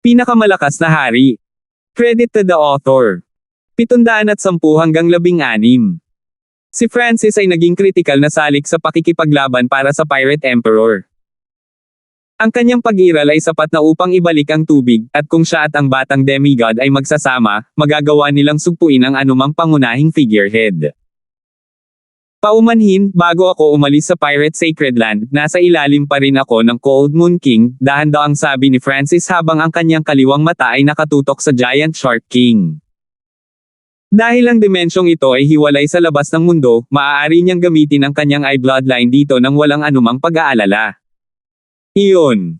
Pinakamalakas na hari. Credit to the author. 710 hanggang 16. Si Francis ay naging kritikal na salik sa pakikipaglaban para sa Pirate Emperor. Ang kanyang pag-iral ay sapat na upang ibalik ang tubig, at kung siya at ang batang demigod ay magsasama, magagawa nilang sugpuin ang anumang pangunahing figurehead. Paumanhin, bago ako umalis sa Pirate Sacred Land, nasa ilalim pa rin ako ng Cold Moon King, dahan-dahang sabi ni Francis habang ang kanyang kaliwang mata ay nakatutok sa Giant Shark King. Dahil ang dimensyong ito ay hiwalay sa labas ng mundo, maaari niyang gamitin ang kanyang eye bloodline dito nang walang anumang pag-aalala. Iyon.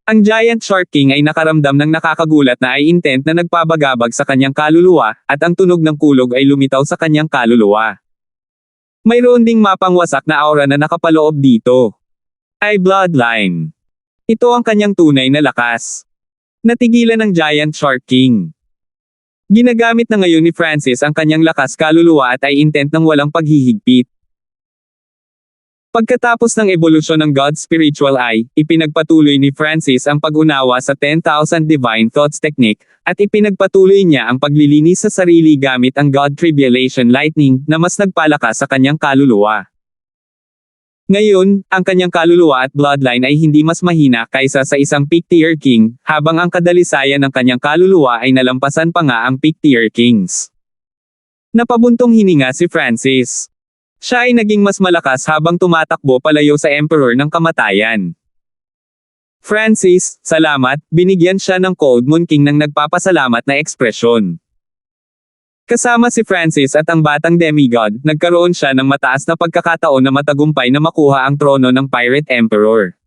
Ang Giant Shark King ay nakaramdam ng nakakagulat na eye intent na nagpabagabag sa kanyang kaluluwa, at ang tunog ng kulog ay lumitaw sa kanyang kaluluwa. Mayroon ding mapangwasak na aura na nakapaloob dito. Eye bloodline. Ito ang kanyang tunay na lakas. Natigilan ng Giant Shark King. Ginagamit na ngayon ni Francis ang kanyang lakas kaluluwa at eye intent ng walang paghihigpit. Pagkatapos ng ebolusyon ng God's Spiritual Eye, ipinagpatuloy ni Francis ang pag-unawa sa 10,000 Divine Thoughts Technique, at ipinagpatuloy niya ang paglilinis sa sarili gamit ang God Tribulation Lightning na mas nagpalakas sa kanyang kaluluwa. Ngayon, ang kanyang kaluluwa at bloodline ay hindi mas mahina kaysa sa isang peak-tier king, habang ang kadalisayan ng kanyang kaluluwa ay nalampasan pa nga ang peak-tier kings. Napabuntong hininga si Francis. Siya ay naging mas malakas habang tumatakbo palayo sa Emperor ng kamatayan. Francis, salamat, binigyan siya ng Cold Moon King ng nagpapasalamat na ekspresyon. Kasama si Francis at ang batang demigod, nagkaroon siya ng mataas na pagkakataon na matagumpay na makuha ang trono ng Pirate Emperor.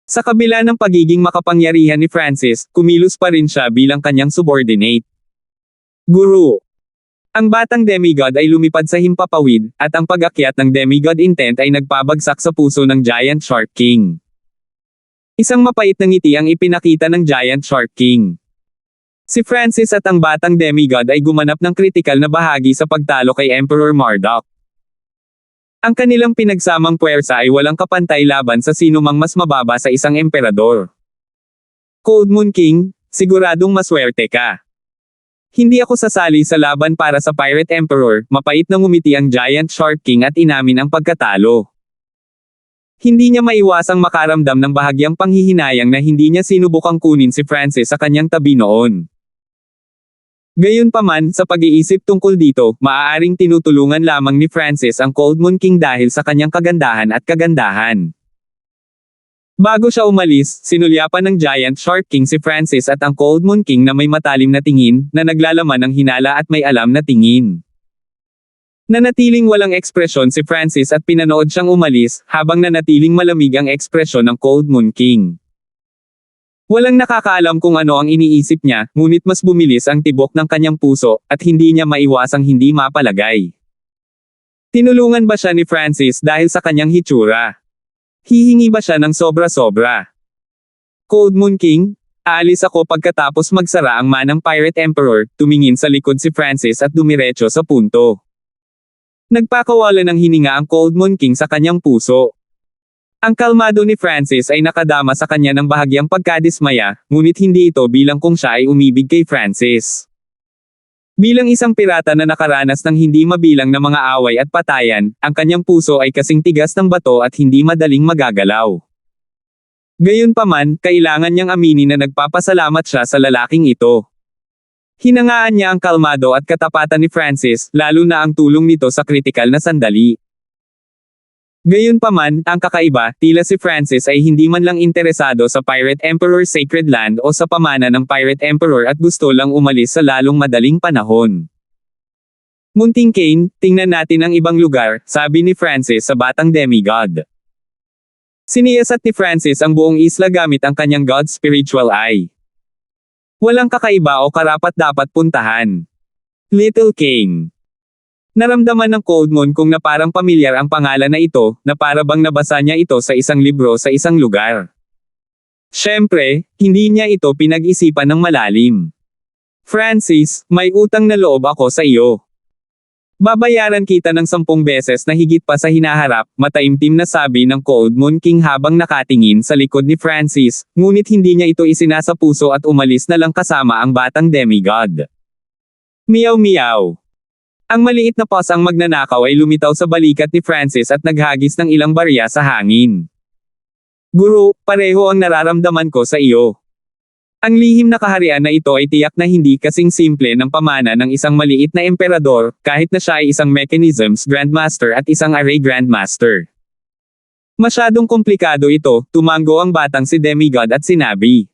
Sa kabila ng pagiging makapangyarihan ni Francis, kumilos pa rin siya bilang kanyang subordinate. Guru. Ang batang demigod ay lumipad sa himpapawid, at ang pag-akyat ng demigod intent ay nagpabagsak sa puso ng Giant Shark King. Isang mapait na ngiti ang ipinakita ng Giant Shark King. Si Francis at ang batang demigod ay gumanap ng kritikal na bahagi sa pagtalo kay Emperor Marduk. Ang kanilang pinagsamang puwersa ay walang kapantay laban sa sinumang mas mababa sa isang emperador. Cold Moon King, siguradong maswerte ka. Hindi ako sasali sa laban para sa Pirate Emperor, mapait na ngumiti ang Giant Shark King at inamin ang pagkatalo. Hindi niya maiwasang makaramdam ng bahagyang panghihinayang na hindi niya sinubukang kunin si Francis sa kanyang tabi noon. Gayunpaman, sa pag-iisip tungkol dito, maaaring tinutulungan lamang ni Francis ang Cold Moon King dahil sa kanyang kagandahan at kagandahan. Bago siya umalis, sinulyapan ng Giant Shark King si Francis at ang Cold Moon King na may matalim na tingin, na naglalaman ng hinala at may alam na tingin. Nanatiling walang ekspresyon si Francis at pinanood siyang umalis, habang nanatiling malamig ang ekspresyon ng Cold Moon King. Walang nakakaalam kung ano ang iniisip niya, ngunit mas bumilis ang tibok ng kanyang puso, at hindi niya maiwasang hindi mapalagay. Tinulungan ba siya ni Francis dahil sa kanyang hitsura? Hihingi ba siya ng sobra-sobra? Cold Moon King, aalis ako pagkatapos magsara ang manang Pirate Emperor, tumingin sa likod si Francis at dumiretso sa punto. Nagpakawala ng hininga ang Cold Moon King sa kanyang puso. Ang kalmado ni Francis ay nakadama sa kanya ng bahagyang pagkadismaya, ngunit hindi ito bilang kung siya ay umibig kay Francis. Bilang isang pirata na nakaranas ng hindi mabilang na mga away at patayan, ang kanyang puso ay kasing tigas ng bato at hindi madaling magagalaw. Gayunpaman, kailangan niyang aminin na nagpapasalamat siya sa lalaking ito. Hinangaan niya ang kalmado at katapatan ni Francis, lalo na ang tulong nito sa kritikal na sandali. Gayunpaman, ang kakaiba, tila si Francis ay hindi man lang interesado sa Pirate Emperor Sacred Land o sa pamana ng Pirate Emperor at gusto lang umalis sa lalong madaling panahon. Munting Kane, tingnan natin ang ibang lugar, sabi ni Francis sa batang demigod. Siniyasat ni Francis ang buong isla gamit ang kanyang God's Spiritual Eye. Walang kakaiba o karapat-dapat puntahan. Little Kane. Naramdaman ng Cold Moon King na parang pamilyar ang pangalan na ito, na para bang nabasa niya ito sa isang libro sa isang lugar. Siyempre, hindi niya ito pinag-isipan ng malalim. Francis, may utang na loob ako sa iyo. Babayaran kita ng 10 beses na higit pa sa hinaharap, mataimtim na sabi ng Cold Moon King habang nakatingin sa likod ni Francis, ngunit hindi niya ito isinasa puso at umalis na lang kasama ang batang demigod. Meow meow. Ang maliit na paws ang magnanakaw ay lumitaw sa balikat ni Francis at naghagis ng ilang barya sa hangin. Guro, pareho ang nararamdaman ko sa iyo. Ang lihim na kaharian na ito ay tiyak na hindi kasing simple ng pamana ng isang maliit na emperador, kahit na siya ay isang mechanisms grandmaster at isang array grandmaster. Masyadong komplikado ito, tumango ang batang si demigod at sinabi.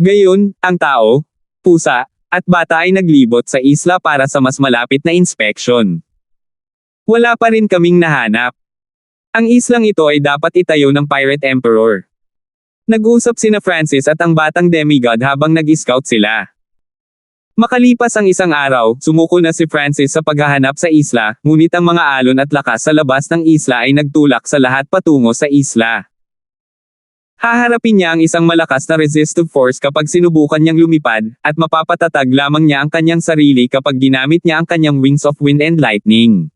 Gayon, ang tao, pusa, at bata ay naglibot sa isla para sa mas malapit na inspeksyon. Wala pa rin kaming nahanap. Ang islang ito ay dapat itayo ng Pirate Emperor. Nag-usap sina Francis at ang batang demigod habang nag-scout sila. Makalipas ang isang araw, sumuko na si Francis sa paghahanap sa isla, ngunit ang mga alon at lakas sa labas ng isla ay nagtulak sa lahat patungo sa isla. Haharapin niya ang isang malakas na resistive force kapag sinubukan niyang lumipad, at mapapatatag lamang niya ang kanyang sarili kapag ginamit niya ang kanyang wings of wind and lightning.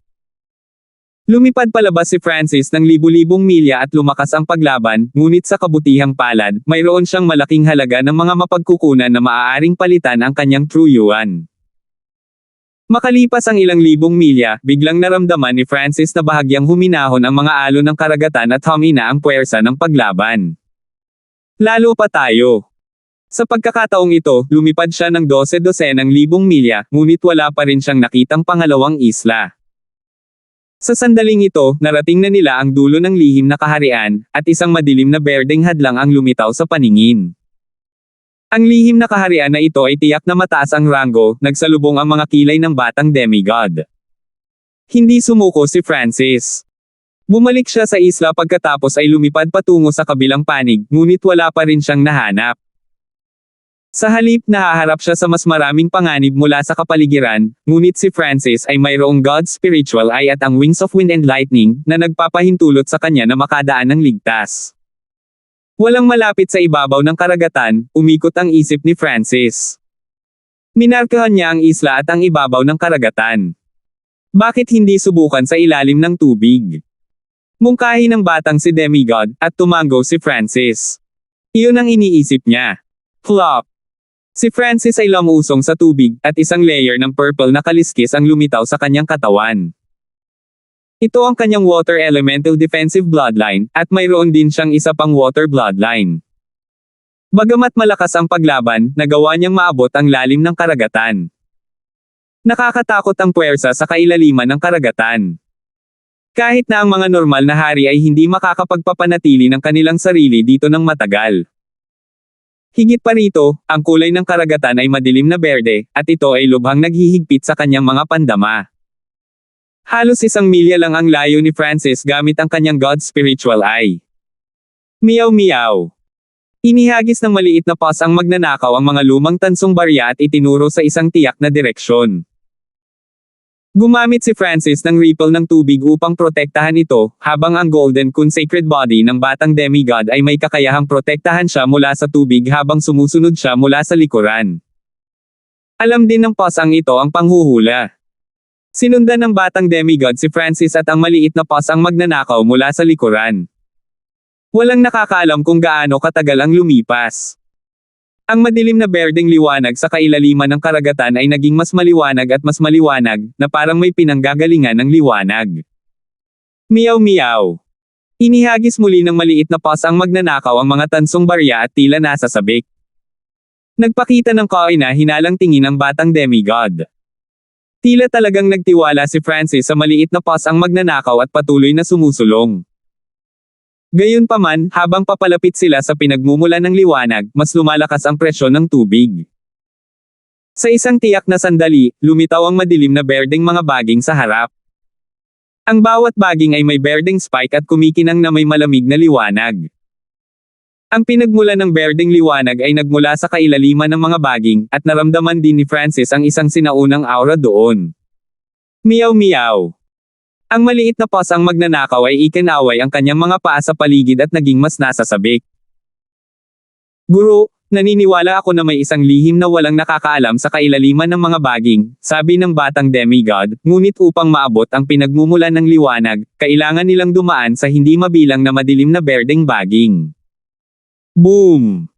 Lumipad palabas si Francis ng libu-libong milya at lumakas ang paglaban, ngunit sa kabutihang palad, mayroon siyang malaking halaga ng mga mapagkukunan na maaaring palitan ang kanyang true yuan. Makalipas ang ilang libong milya, biglang naramdaman ni Francis na bahagyang huminahon ang mga alon ng karagatan at humina ang puwersa ng paglaban. Lalo pa tayo. Sa pagkakataong ito, lumipad siya ng 12-dosenang libong milya, ngunit wala pa rin siyang nakitang pangalawang isla. Sa sandaling ito, narating na nila ang dulo ng lihim na kaharian, at isang madilim na berdeng hadlang ang lumitaw sa paningin. Ang lihim na kaharian na ito ay tiyak na mataas ang ranggo, nagsalubong ang mga kilay ng batang demigod. Hindi sumuko si Francis. Bumalik siya sa isla pagkatapos ay lumipad patungo sa kabilang panig, ngunit wala pa rin siyang nahanap. Sa halip nahaharap siya sa mas maraming panganib mula sa kapaligiran, ngunit si Francis ay mayroong God's spiritual eye at ang wings of wind and lightning, na nagpapahintulot sa kanya na makadaan ng ligtas. Walang malapit sa ibabaw ng karagatan, umikot ang isip ni Francis. Minarkahan niya ang isla at ang ibabaw ng karagatan. Bakit hindi subukan sa ilalim ng tubig? Mungkahi ng batang si demigod, at tumango si Francis. Iyon ang iniisip niya. Flop! Si Francis ay lumusong sa tubig, at isang layer ng purple na kaliskis ang lumitaw sa kanyang katawan. Ito ang kanyang water elemental defensive bloodline, at mayroon din siyang isa pang water bloodline. Bagamat malakas ang paglaban, nagawa niyang maabot ang lalim ng karagatan. Nakakatakot ang puwersa sa kailaliman ng karagatan. Kahit na ang mga normal na hari ay hindi makakapagpapanatili ng kanilang sarili dito ng matagal. Higit pa rito, ang kulay ng karagatan ay madilim na berde, at ito ay lubhang naghihigpit sa kanyang mga pandama. Halos 1 milya lang ang layo ni Francis gamit ang kanyang God's spiritual eye. Meow meow. Inihagis ng maliit na paws ang magnanakaw ang mga lumang tansong barya at itinuro sa isang tiyak na direksyon. Gumamit si Francis ng ripple ng tubig upang protektahan ito, habang ang golden kun sacred body ng batang demigod ay may kakayahang protektahan siya mula sa tubig habang sumusunod siya mula sa likuran. Alam din ng pasang ito ang panghuhula. Sinundan ng batang demigod si Francis at ang maliit na paws ang magnanakaw mula sa likuran. Walang nakakaalam kung gaano katagal ang lumipas. Ang madilim na berdeng liwanag sa kailaliman ng karagatan ay naging mas maliwanag at mas maliwanag, na parang may pinanggagalingan ng liwanag. Meow meow. Inihagis muli ng maliit na paws ang magnanakaw ang mga tansong barya at tila nasa sabik. Nagpakita ng kahina-hinalang tingin ang batang demigod. Tila talagang nagtiwala si Francis sa maliit na paws ang magnanakaw at patuloy na sumusulong. Gayunpaman, habang papalapit sila sa pinagmumulan ng liwanag, mas lumalakas ang presyon ng tubig. Sa isang tiyak na sandali, lumitaw ang madilim na berdeng mga baging sa harap. Ang bawat baging ay may berdeng spike at kumikinang na may malamig na liwanag. Ang pinagmulan ng berdeng liwanag ay nagmula sa kailaliman ng mga baging, at naramdaman din ni Francis ang isang sinaunang aura doon. Meow meow. Ang maliit na paws ang magnanakaw ay ikinaway ang kanyang mga paa sa paligid at naging mas nasa sabik. Guro, Naniniwala ako na may isang lihim na walang nakakaalam sa kailaliman ng mga baging, sabi ng batang demigod, ngunit upang maabot ang pinagmumulan ng liwanag, kailangan nilang dumaan sa hindi mabilang na madilim na berdeng baging. Boom!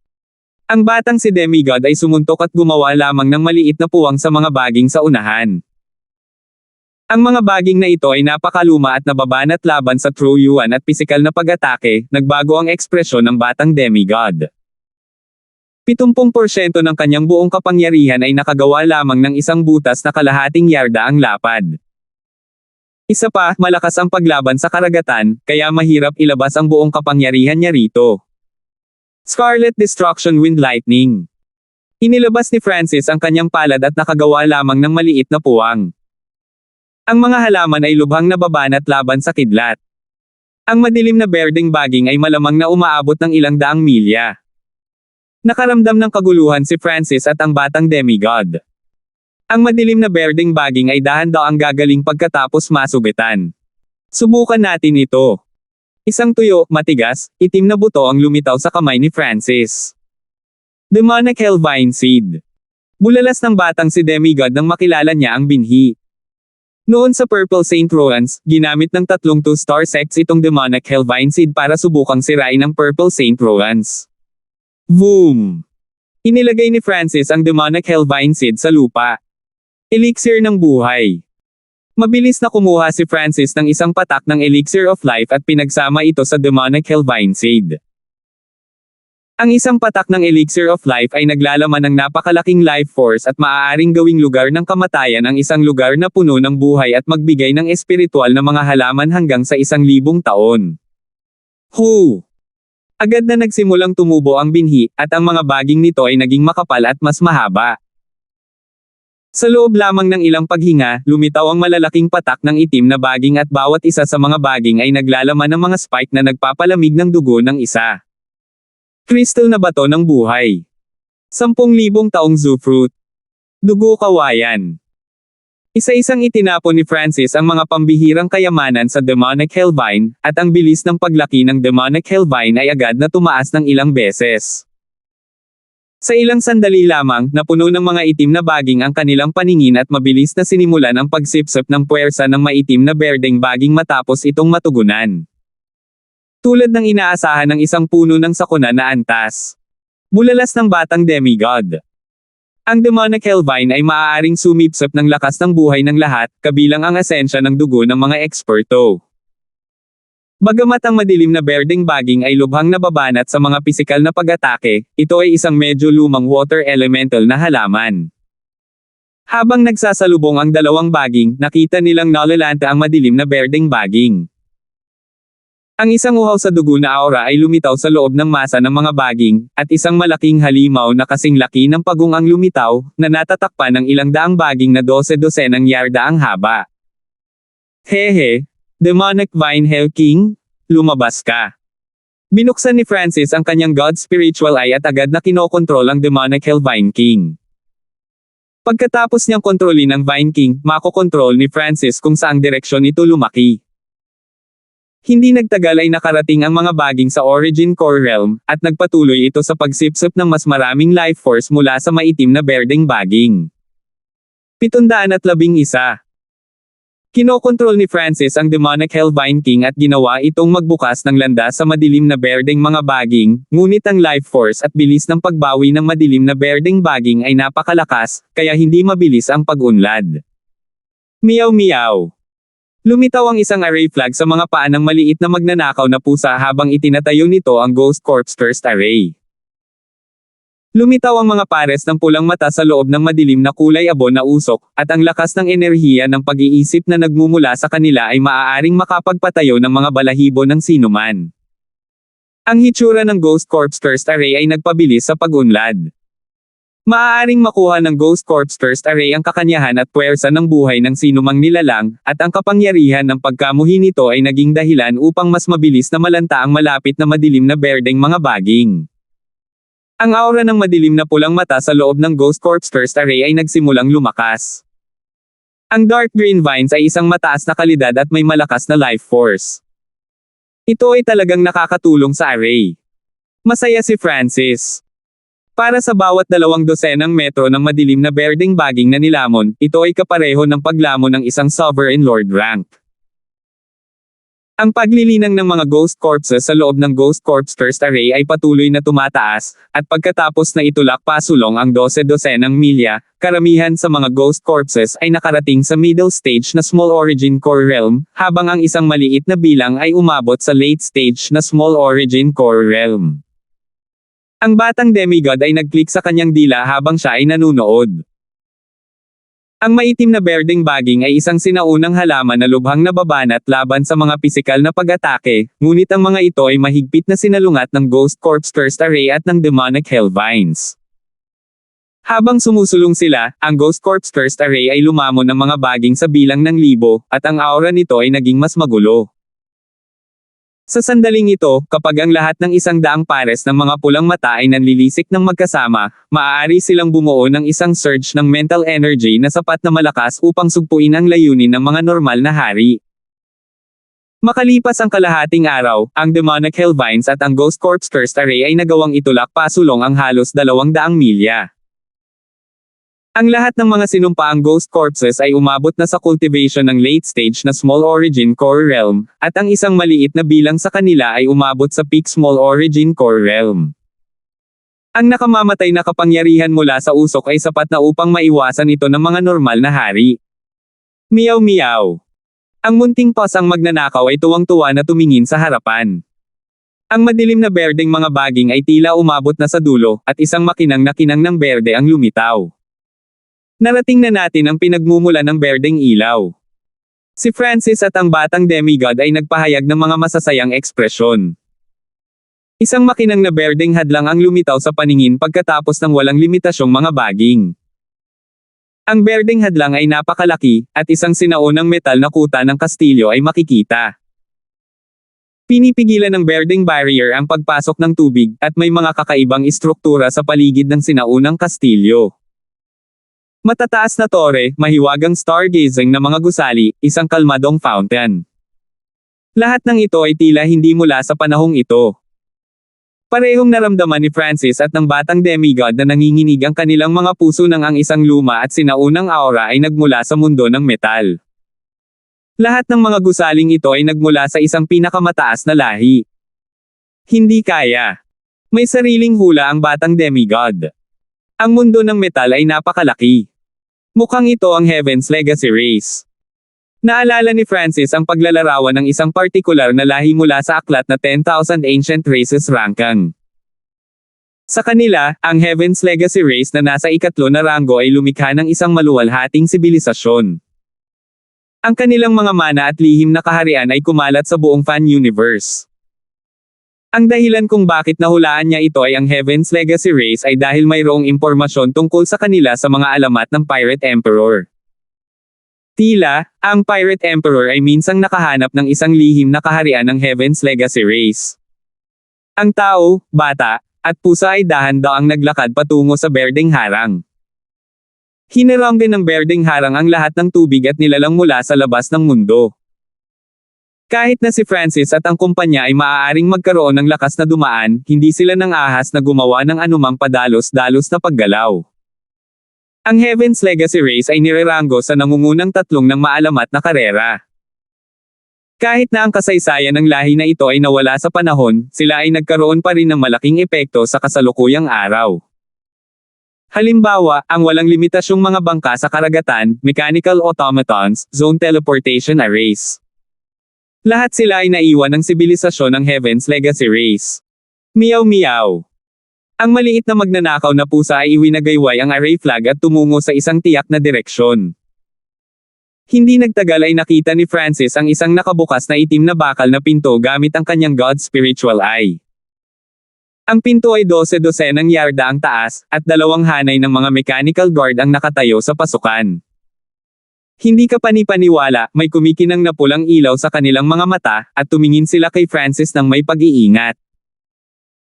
Ang batang si demigod ay sumuntok at gumawa lamang ng maliit na puwang sa mga baging sa unahan. Ang mga baging na ito ay napakaluma at nababanat laban sa true yuan at pisikal na pag-atake, nagbago ang ekspresyon ng batang demigod. 70% ng kanyang buong kapangyarihan ay nakagawa lamang ng isang butas na kalahating yarda ang lapad. Isa pa, malakas ang paglaban sa karagatan, kaya mahirap ilabas ang buong kapangyarihan niya rito. Scarlet Destruction Wind Lightning. Inilabas ni Francis ang kanyang palad at nakagawa lamang ng maliit na puwang. Ang mga halaman ay lubhang nababanat laban sa kidlat. Ang madilim na berdeng baging ay malamang na umaabot ng ilang daang milya. Nakaramdam ng kaguluhan si Francis at ang batang demigod. Ang madilim na berdeng baging ay dahan-daang gagaling pagkatapos masugitan. Subukan natin ito. Isang tuyo, matigas, itim na buto ang lumitaw sa kamay ni Francis. Demonic Hellvine Seed. Bulalas ng batang si demigod nang makilala niya ang binhi. Noon sa Purple Saint Roans, ginamit ng 3 2-star sects itong Demonic Hellvine Seed para subukang sirain ang Purple Saint Roans. Boom! Inilagay ni Francis ang Demonic Hellvine Seed sa lupa. Elixir ng buhay. Mabilis na kumuha si Francis ng isang patak ng Elixir of Life at pinagsama ito sa Demonic Hellvine Seed. Ang isang patak ng Elixir of Life ay naglalaman ng napakalaking life force at maaaring gawing lugar ng kamatayan ang isang lugar na puno ng buhay at magbigay ng espiritual na mga halaman hanggang sa 1,000 taon. Hu! Agad na nagsimulang tumubo ang binhi, at ang mga baging nito ay naging makapal at mas mahaba. Sa loob lamang ng ilang paghinga, lumitaw ang malalaking patak ng itim na baging at bawat isa sa mga baging ay naglalaman ng mga spike na nagpapalamig ng dugo ng isa. Crystal na bato ng buhay. 10,000 taong zoo fruit. Dugo kawayan. Isa-isang itinapon ni Francis ang mga pambihirang kayamanan sa Demonic Hellvine, at ang bilis ng paglaki ng Demonic Hellvine ay agad na tumaas ng ilang beses. Sa ilang sandali lamang, napuno ng mga itim na baging ang kanilang paningin at mabilis na sinimulan ang pagsipsip ng puwersa ng maitim na berdeng baging matapos itong matugunan. Tulad ng inaasahan ng isang puno ng sakuna na antas. Bulalas ng batang demigod. Ang Demonic Hellvine ay maaaring sumipsip ng lakas ng buhay ng lahat, kabilang ang asensya ng dugo ng mga eksperto. Bagamat ang madilim na berdeng baging ay lubhang nababanat sa mga pisikal na pag-atake, ito ay isang medyo lumang water elemental na halaman. Habang nagsasalubong ang dalawang baging, nakita nilang nalalanta ang madilim na berdeng baging. Ang isang uhaw sa dugo na aura ay lumitaw sa loob ng masa ng mga baging, at isang malaking halimaw na kasing laki ng pagong ang lumitaw, na natatakpan ng ilang daang baging na 12-dosenang yarda ang haba. Hehe! Demonic Vine Hell King? Lumabas ka! Binuksan ni Francis ang kanyang God Spiritual Eye at agad na kinokontrol ang Demonic Hellvine King. Pagkatapos niyang kontrolin ang Vine King, makokontrol ni Francis kung saang direksyon ito lumaki. Hindi nagtagal ay nakarating ang mga baging sa Origin Core Realm, at nagpatuloy ito sa pagsipsip ng mas maraming life force mula sa maitim na berdeng baging. 711. Kinokontrol ni Francis ang Demonic Hellvine King at ginawa itong magbukas ng landas sa madilim na berdeng mga baging, ngunit ang life force at bilis ng pagbawi ng madilim na berdeng baging ay napakalakas, kaya hindi mabilis ang pag-unlad. Meow meow. Lumitaw ang isang array flag sa mga paa ng maliit na magnanakaw na pusa habang itinatayo nito ang Ghost Corpse Thirst Array. Lumitaw ang mga pares ng pulang mata sa loob ng madilim na kulay abon na usok, at ang lakas ng enerhiya ng pag-iisip na nagmumula sa kanila ay maaaring makapagpatayo ng mga balahibo ng sinuman. Ang hitsura ng Ghost Corpse Thirst Array ay nagpabilis sa pag-unlad. Maaaring makuha ng Ghost Corpse Thirst Array ang kakanyahan at puwersa ng buhay ng sinumang nilalang, at ang kapangyarihan ng pagkamuhi nito ay naging dahilan upang mas mabilis na malanta ang malapit na madilim na berdeng mga baging. Ang aura ng madilim na pulang mata sa loob ng Ghost Corpse Thirst Array ay nagsimulang lumakas. Ang Dark Green Vines ay isang mataas na kalidad at may malakas na life force. Ito ay talagang nakakatulong sa array. Masaya si Francis. Para sa bawat 200 metro ng madilim na berdeng baging na nilamon, ito ay kapareho ng paglamon ng isang sovereign lord rank. Ang paglilinang ng mga ghost corpses sa loob ng Ghost Corpse Thirst Array ay patuloy na tumataas, at pagkatapos na itulak pasulong ang 12-dosenang milya, karamihan sa mga ghost corpses ay nakarating sa middle stage na Small Origin Core Realm, habang ang isang maliit na bilang ay umabot sa late stage na Small Origin Core Realm. Ang batang demigod ay nag-click sa kanyang dila habang siya ay nanunood. Ang maitim na berdeng baging ay isang sinaunang halaman na lubhang nababanat laban sa mga pisikal na pag-atake, ngunit ang mga ito ay mahigpit na sinalungat ng Ghost Corpse Thirst Array at ng Demonic Hellvines. Habang sumusulong sila, ang Ghost Corpse Thirst Array ay lumamon ng mga baging sa bilang ng libo, at ang aura nito ay naging mas magulo. Sa sandaling ito, kapag ang lahat ng 100 pares ng mga pulang mata ay nanlilisik ng magkasama, maaari silang bumuo ng isang surge ng mental energy na sapat na malakas upang sugpuin ang layunin ng mga normal na hari. Makalipas ang kalahating araw, ang Demonic Hellvines at ang Ghost Corpse Thirst Array ay nagawang itulak pasulong ang halos 200 milya. Ang lahat ng mga sinumpaang ghost corpses ay umabot na sa cultivation ng late stage na Small Origin Core Realm, at ang isang maliit na bilang sa kanila ay umabot sa peak Small Origin Core Realm. Ang nakamamatay na kapangyarihan mula sa usok ay sapat na upang maiwasan ito ng mga normal na hari. Meow meow. Ang munting pasang magnanakaw ay tuwang-tuwa na tumingin sa harapan. Ang madilim na berdeng mga baging ay tila umabot na sa dulo, at isang makinang na kinang ng berde ang lumitaw. Narating na natin ang pinagmumulan ng berdeng ilaw. Si Francis at ang batang demigod ay nagpahayag ng mga masasayang ekspresyon. Isang makinang na berdeng hadlang ang lumitaw sa paningin pagkatapos ng walang limitasyong mga baging. Ang berdeng hadlang ay napakalaki, at isang sinaunang metal na kuta ng kastilyo ay makikita. Pinipigilan ng berdeng barrier ang pagpasok ng tubig, at may mga kakaibang istruktura sa paligid ng sinaunang kastilyo. Matataas na tore, mahiwagang stargazing na mga gusali, isang kalmadong fountain. Lahat ng ito ay tila hindi mula sa panahong ito. Parehong naramdaman ni Francis at ng batang demigod na nanginginig ang kanilang mga puso nang ang isang luma at sinaunang aura ay nagmula sa mundo ng metal. Lahat ng mga gusaling ito ay nagmula sa isang pinakamataas na lahi. Hindi kaya. May sariling hula ang batang demigod. Ang mundo ng metal ay napakalaki. Mukhang ito ang Heaven's Legacy Race. Naalala ni Francis ang paglalarawan ng isang partikular na lahi mula sa aklat na 10,000 Ancient Races Rankang. Sa kanila, ang Heaven's Legacy Race na nasa ikatlo na ranggo ay lumikha ng isang maluwalhating sibilisasyon. Ang kanilang mga mana at lihim na kaharian ay kumalat sa buong fan universe. Ang dahilan kung bakit nahulaan niya ito ay ang Heaven's Legacy Race ay dahil mayroong impormasyon tungkol sa kanila sa mga alamat ng Pirate Emperor. Tila, ang Pirate Emperor ay minsang nakahanap ng isang lihim na kaharian ng Heaven's Legacy Race. Ang tao, bata, at pusa ay dahan-daang naglakad patungo sa berdeng harang. Hinirang din ng berdeng harang ang lahat ng tubig at nilalang mula sa labas ng mundo. Kahit na si Francis at ang kumpanya ay maaaring magkaroon ng lakas na dumaan, hindi sila nang ahas na gumawa ng anumang padalos-dalos na paggalaw. Ang Heaven's Legacy Race ay nireranggo sa nangungunang tatlong ng maalamat na karera. Kahit na ang kasaysayan ng lahi na ito ay nawala sa panahon, sila ay nagkaroon pa rin ng malaking epekto sa kasalukuyang araw. Halimbawa, ang walang limitasyong mga bangka sa karagatan, mechanical automatons, zone teleportation arrays. Lahat sila ay naiwan ng sibilisasyon ng Heaven's Legacy Race. Meow meow. Ang maliit na magnanakaw na pusa ay iwinagayway ang array flag at tumungo sa isang tiyak na direksyon. Hindi nagtagal ay nakita ni Francis ang isang nakabukas na itim na bakal na pinto gamit ang kanyang God Spiritual Eye. Ang pinto ay 12-dosenang yarda ang taas, at 2 hanay ng mga mechanical guard ang nakatayo sa pasukan. Hindi ka panipaniwala, may kumikinang na pulang ilaw sa kanilang mga mata, at tumingin sila kay Francis ng may pag-iingat.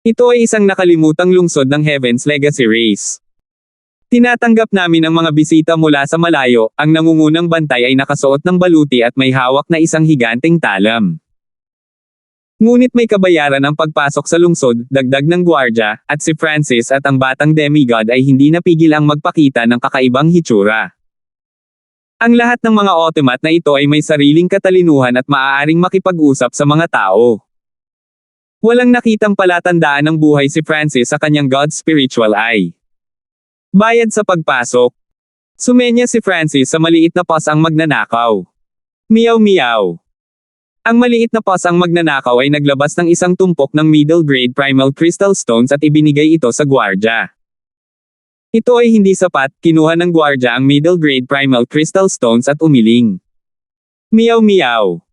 Ito ay isang nakalimutang lungsod ng Heaven's Legacy Race. Tinatanggap namin ang mga bisita mula sa malayo, ang nangungunang bantay ay nakasuot ng baluti at may hawak na isang higanteng talam. Ngunit may kabayaran ang pagpasok sa lungsod, dagdag ng gwardya, at si Francis at ang batang demigod ay hindi napigil ang magpakita ng kakaibang hitsura. Ang lahat ng mga automat na ito ay may sariling katalinuhan at maaaring makipag-usap sa mga tao. Walang nakitang palatandaan ng buhay si Francis sa kanyang God's spiritual eye. Bayad sa pagpasok. Sumenya si Francis sa maliit na pasang magnanakaw. Meow meow. Ang maliit na pasang magnanakaw ay naglabas ng isang tumpok ng middle grade primal crystal stones at ibinigay ito sa gwardya. Ito ay hindi sapat, kinuha ng gwardya ang middle grade primal crystal stones at umiling. Meow meow.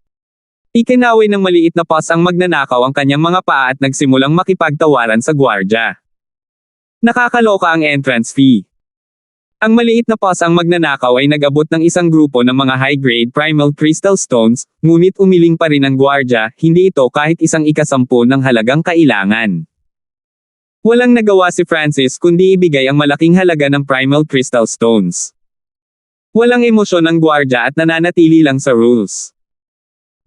Ikinaway ng maliit na pas ang magnanakaw ang kanyang mga paa at nagsimulang makipagtawaran sa gwardya. Nakakaloka ang entrance fee. Ang maliit na pas ang magnanakaw ay nag-abot ng isang grupo ng mga high-grade primal crystal stones, ngunit umiling pa rin ang gwardya, hindi ito kahit isang ikasampu ng halagang kailangan. Walang nagawa si Francis kundi ibigay ang malaking halaga ng primal crystal stones. Walang emosyon ang gwardya at nananatili lang sa rules.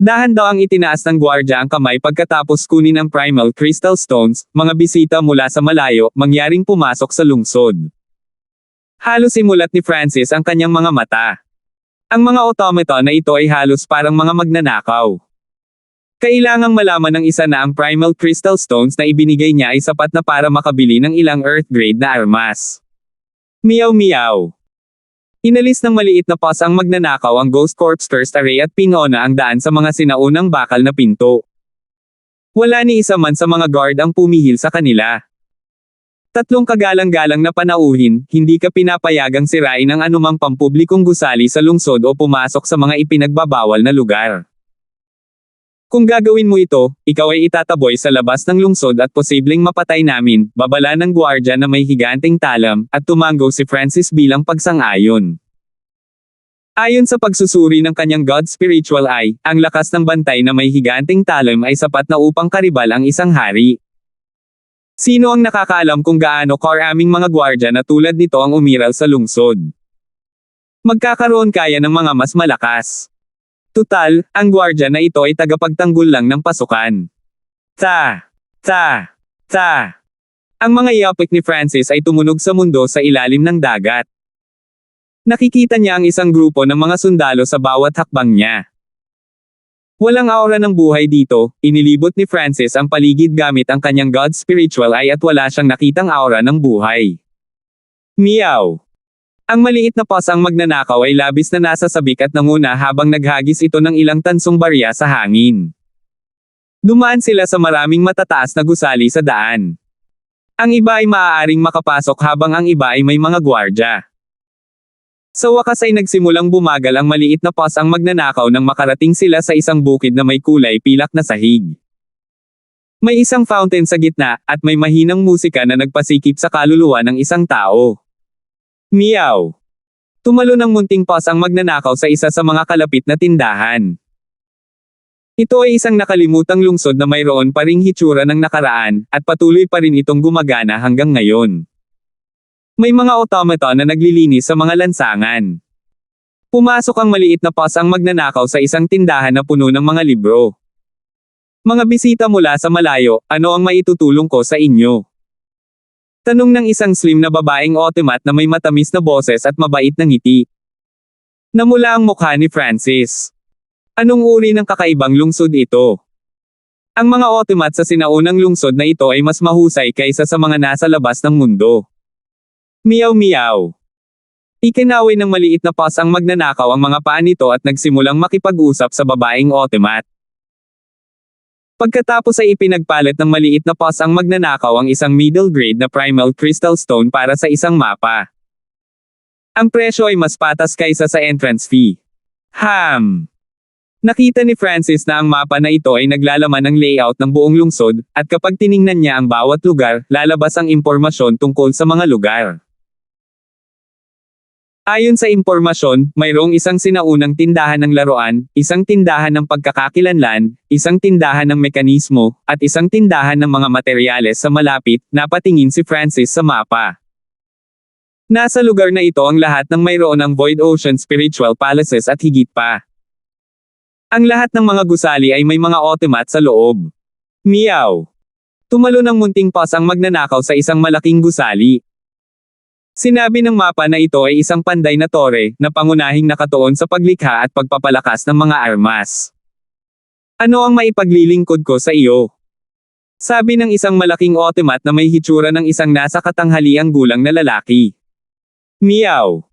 Dahan daw ang itinaas ng gwardya ang kamay pagkatapos kunin ang primal crystal stones, mga bisita mula sa malayo, mangyaring pumasok sa lungsod. Halos imulat ni Francis ang kanyang mga mata. Ang mga automaton na ito ay halos parang mga magnanakaw. Kailangang malaman ng isa na ang primal crystal stones na ibinigay niya ay sapat na para makabili ng ilang earth grade na armas. Meow meow. Inalis ng maliit na pas ang magnanakaw ang Ghost Corpse First Array at pinona ang daan sa mga sinaunang bakal na pinto. Wala ni isa man sa mga guard ang pumihil sa kanila. Tatlong kagalang-galang na panauhin, hindi ka pinapayagang sirain ang anumang pampublikong gusali sa lungsod o pumasok sa mga ipinagbabawal na lugar. Kung gagawin mo ito, ikaw ay itataboy sa labas ng lungsod at posibleng mapatay namin, babala ng gwardya na may higanteng talam, at tumango si Francis bilang pagsang-ayon. Ayon sa pagsusuri ng kanyang God's spiritual eye, ang lakas ng bantay na may higanteng talam ay sapat na upang karibal ang isang hari. Sino ang nakakaalam kung gaano karaming mga gwardya na tulad nito ang umiral sa lungsod? Magkakaroon kaya ng mga mas malakas. Tutal, ang gwardya na ito ay tagapagtanggol lang ng pasukan. Ta! Ang mga yapik ni Francis ay tumunog sa mundo sa ilalim ng dagat. Nakikita niya ang isang grupo ng mga sundalo sa bawat hakbang niya. Walang aura ng buhay dito, inilibot ni Francis ang paligid gamit ang kanyang God's spiritual eye at wala siyang nakitang aura ng buhay. Meow. Ang maliit na pas ang magnanakaw ay labis na nasa sabik at nanguna habang naghagis ito ng ilang tansong barya sa hangin. Dumaan sila sa maraming matataas na gusali sa daan. Ang iba ay maaaring makapasok habang ang iba ay may mga gwardya. Sa wakas ay nagsimulang bumagal ang maliit na pas ang magnanakaw nang makarating sila sa isang bukid na may kulay pilak na sahig. May isang fountain sa gitna, at may mahinang musika na nagpasikip sa kaluluwa ng isang tao. Meow. Tumalo ng munting pas ang magnanakaw sa isa sa mga kalapit na tindahan. Ito ay isang nakalimutang lungsod na mayroon pa ring hitsura ng nakaraan, at patuloy pa rin itong gumagana hanggang ngayon. May mga automaton na naglilinis sa mga lansangan. Pumasok ang maliit na pas ang magnanakaw sa isang tindahan na puno ng mga libro. Mga bisita mula sa malayo, ano ang maitutulong ko sa inyo? Tanong ng isang slim na babaeng automat na may matamis na boses at mabait na ngiti. Namula ang mukha ni Francis. Anong uri ng kakaibang lungsod ito? Ang mga automat sa sinaunang lungsod na ito ay mas mahusay kaysa sa mga nasa labas ng mundo. Meow meow. Ikinaway ng maliit na pas ang magnanakaw ang mga paa nito at nagsimulang makipag-usap sa babaeng automat. Pagkatapos ay ipinagpalit ng maliit na pas ang magnanakaw ang isang middle grade na primal crystal stone para sa isang mapa. Ang presyo ay mas patas kaysa sa entrance fee. Nakita ni Francis na ang mapa na ito ay naglalaman ng layout ng buong lungsod, at kapag tiningnan niya ang bawat lugar, lalabas ang impormasyon tungkol sa mga lugar. Ayon sa impormasyon, mayroong isang sinaunang tindahan ng laruan, isang tindahan ng pagkakakilanlan, isang tindahan ng mekanismo, at isang tindahan ng mga materyales sa malapit. Napatingin si Francis sa mapa. Nasa lugar na ito ang lahat ng mayroon ng Void Ocean Spiritual Palaces at higit pa. Ang lahat ng mga gusali ay may mga automat sa loob. Meow. Tumalo ng munting paws ang magnanakaw sa isang malaking gusali. Sinabi ng mapa na ito ay isang panday na tore, na pangunahing nakatuon sa paglikha at pagpapalakas ng mga armas. Ano ang maipaglilingkod ko sa iyo? Sabi ng isang malaking automat na may hitsura ng isang nasa katanghaliang gulang na lalaki. Meow.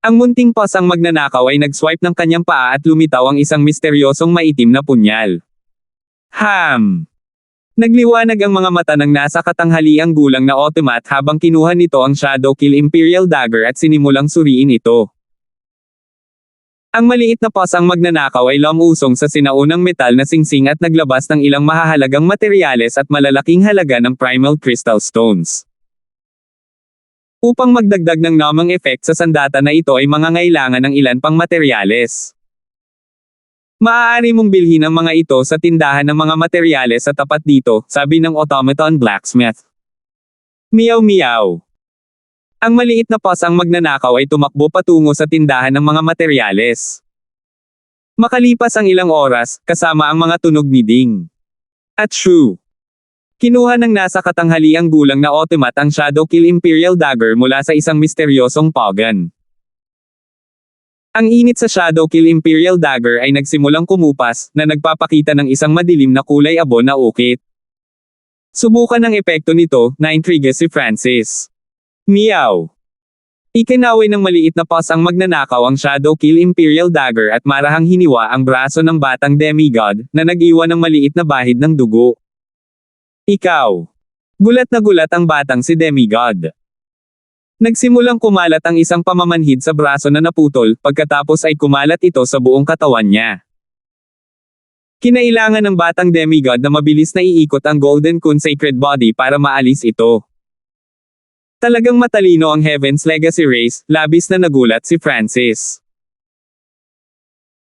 Ang munting paws ang magnanakaw ay nag-swipe ng kanyang paa at lumitaw ang isang misteryosong maitim na punyal. Ham! Nagliwanag ang mga mata ng nasa katanghaliang gulang na automat habang kinuha nito ang Shadowkill Imperial Dagger at sinimulang suriin ito. Ang maliit na paws ang magnanakaw ay lumusong sa sinaunang metal na singsing at naglabas ng ilang mahahalagang materyales at malalaking halaga ng Primal Crystal Stones. Upang magdagdag ng namang effect sa sandata na ito ay mangangailangan ng ilan pang materyales. Maaari mong bilhin ang mga ito sa tindahan ng mga materyales sa tapat dito, sabi ng automaton blacksmith. Meow meow. Ang maliit na paws ang magnanakaw ay tumakbo patungo sa tindahan ng mga materyales. Makalipas ang ilang oras, kasama ang mga tunog ni Ding. At shoo! Kinuha ng nasa katanghaliang gulang na automat ang Shadowkill Imperial Dagger mula sa isang misteryosong pagan. Ang init sa Shadowkill Imperial Dagger ay nagsimulang kumupas, na nagpapakita ng isang madilim na kulay abo na ukit. Subukan ang epekto nito, na-intrigue si Francis. Meow! Ikinaway ng maliit na paws ang magnanakaw ang Shadowkill Imperial Dagger at marahang hiniwa ang braso ng batang demigod, na nag-iwan ng maliit na bahid ng dugo. Ikaw! Gulat na gulat ang batang si demigod. Nagsimulang kumalat ang isang pamamanhid sa braso na naputol, pagkatapos ay kumalat ito sa buong katawan niya. Kinailangan ng batang demigod na mabilis na iikot ang Golden Kun Sacred Body para maalis ito. Talagang matalino ang Heaven's Legacy race, labis na nagulat si Francis.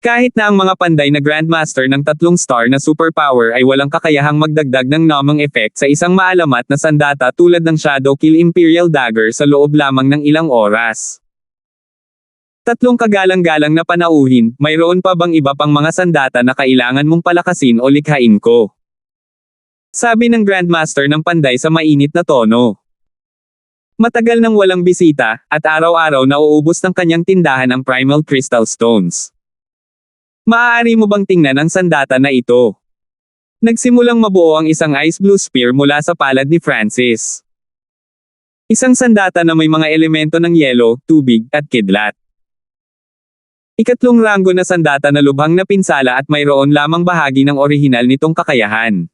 Kahit na ang mga panday na Grandmaster ng 3 star na superpower ay walang kakayahang magdagdag ng namang effect sa isang maalamat na sandata tulad ng Shadowkill Imperial Dagger sa loob lamang ng ilang oras. 3 kagalang-galang na panauhin, mayroon pa bang iba pang mga sandata na kailangan mong palakasin o likhain ko? Sabi ng Grandmaster ng panday sa mainit na tono. Matagal nang walang bisita, at araw-araw nauubos ng kanyang tindahan ang Primal Crystal Stones. Maaari mo bang tingnan ang sandata na ito? Nagsimulang mabuo ang isang ice blue spear mula sa palad ni Francis. Isang sandata na may mga elemento ng yelo, tubig, at kidlat. Ikatlong ranggo na sandata na lubhang napinsala at mayroon lamang bahagi ng orihinal nitong kakayahan.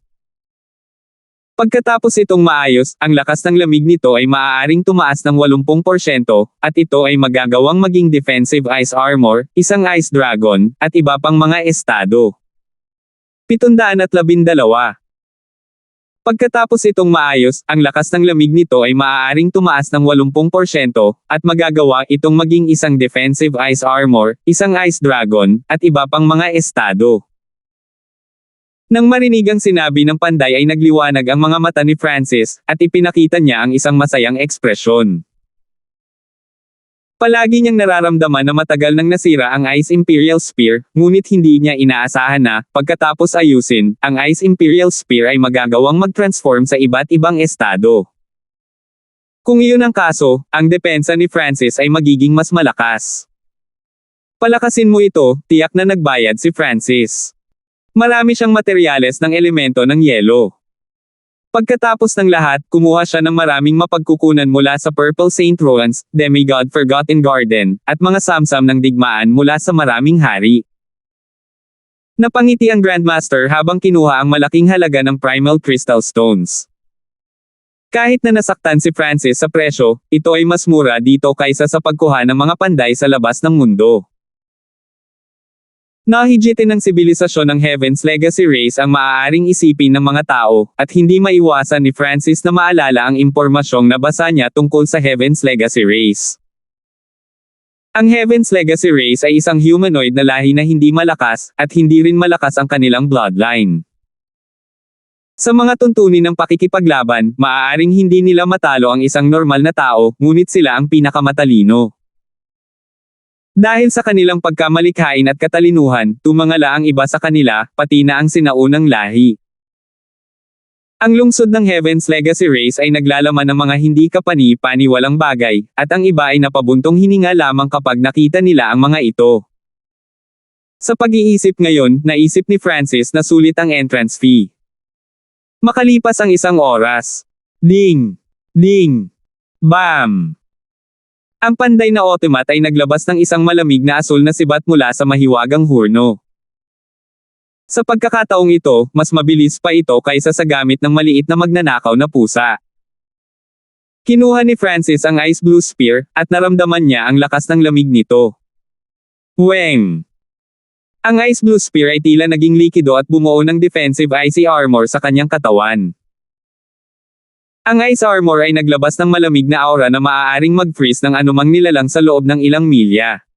Pagkatapos itong maayos, ang lakas ng lamig nito ay maaaring tumaas ng 80%, at ito ay magagawang maging defensive ice armor, isang ice dragon, at iba pang mga estado. 712. Pagkatapos itong maayos, ang lakas ng lamig nito ay maaaring tumaas ng 80%, at magagawa itong maging isang defensive ice armor, isang ice dragon, at iba pang mga estado. Nang marinig ang sinabi ng panday ay nagliwanag ang mga mata ni Francis, at ipinakita niya ang isang masayang ekspresyon. Palagi niyang nararamdaman na matagal nang nasira ang Ice Imperial Spear, ngunit hindi niya inaasahan na, pagkatapos ayusin, ang Ice Imperial Spear ay magagawang mag-transform sa iba't ibang estado. Kung iyon ang kaso, ang depensa ni Francis ay magiging mas malakas. Palakasin mo ito, tiyak na nagbayad si Francis. Marami siyang materyales ng elemento ng yelo. Pagkatapos ng lahat, kumuha siya ng maraming mapagkukunan mula sa Purple Saint Ruins, Demigod Forgotten Garden, at mga samsam ng digmaan mula sa maraming hari. Napangiti ang Grandmaster habang kinuha ang malaking halaga ng Primal Crystal Stones. Kahit na nasaktan si Francis sa presyo, ito ay mas mura dito kaysa sa pagkuha ng mga panday sa labas ng mundo. Nahigitin ng sibilisasyon ng Heaven's Legacy race ang maaaring isipin ng mga tao, at hindi maiwasan ni Francis na maalala ang impormasyong nabasa niya tungkol sa Heaven's Legacy race. Ang Heaven's Legacy race ay isang humanoid na lahi na hindi malakas, at hindi rin malakas ang kanilang bloodline. Sa mga tuntunin ng pakikipaglaban, maaaring hindi nila matalo ang isang normal na tao, ngunit sila ang pinakamatalino. Dahil sa kanilang pagkamalikhain at katalinuhan, tumangala ang iba sa kanila, pati na ang sinaunang lahi. Ang lungsod ng Heaven's Legacy Race ay naglalaman ng mga hindi kapani-paniwalang bagay, at ang iba ay napabuntong hininga lamang kapag nakita nila ang mga ito. Sa pag-iisip ngayon, naisip ni Francis na sulit ang entrance fee. Makalipas ang isang oras. Ding! Ding! Bam! Ang panday na automat ay naglabas ng isang malamig na asul na sibat mula sa mahiwagang hurno. Sa pagkakataong ito, mas mabilis pa ito kaysa sa gamit ng maliit na magnanakaw na pusa. Kinuha ni Francis ang Ice Blue Spear, at naramdaman niya ang lakas ng lamig nito. Weng! Ang Ice Blue Spear ay tila naging likido at bumuo ng defensive icy armor sa kanyang katawan. Ang ice armor ay naglabas ng malamig na aura na maaaring mag-freeze ng anumang nilalang sa loob ng ilang milya.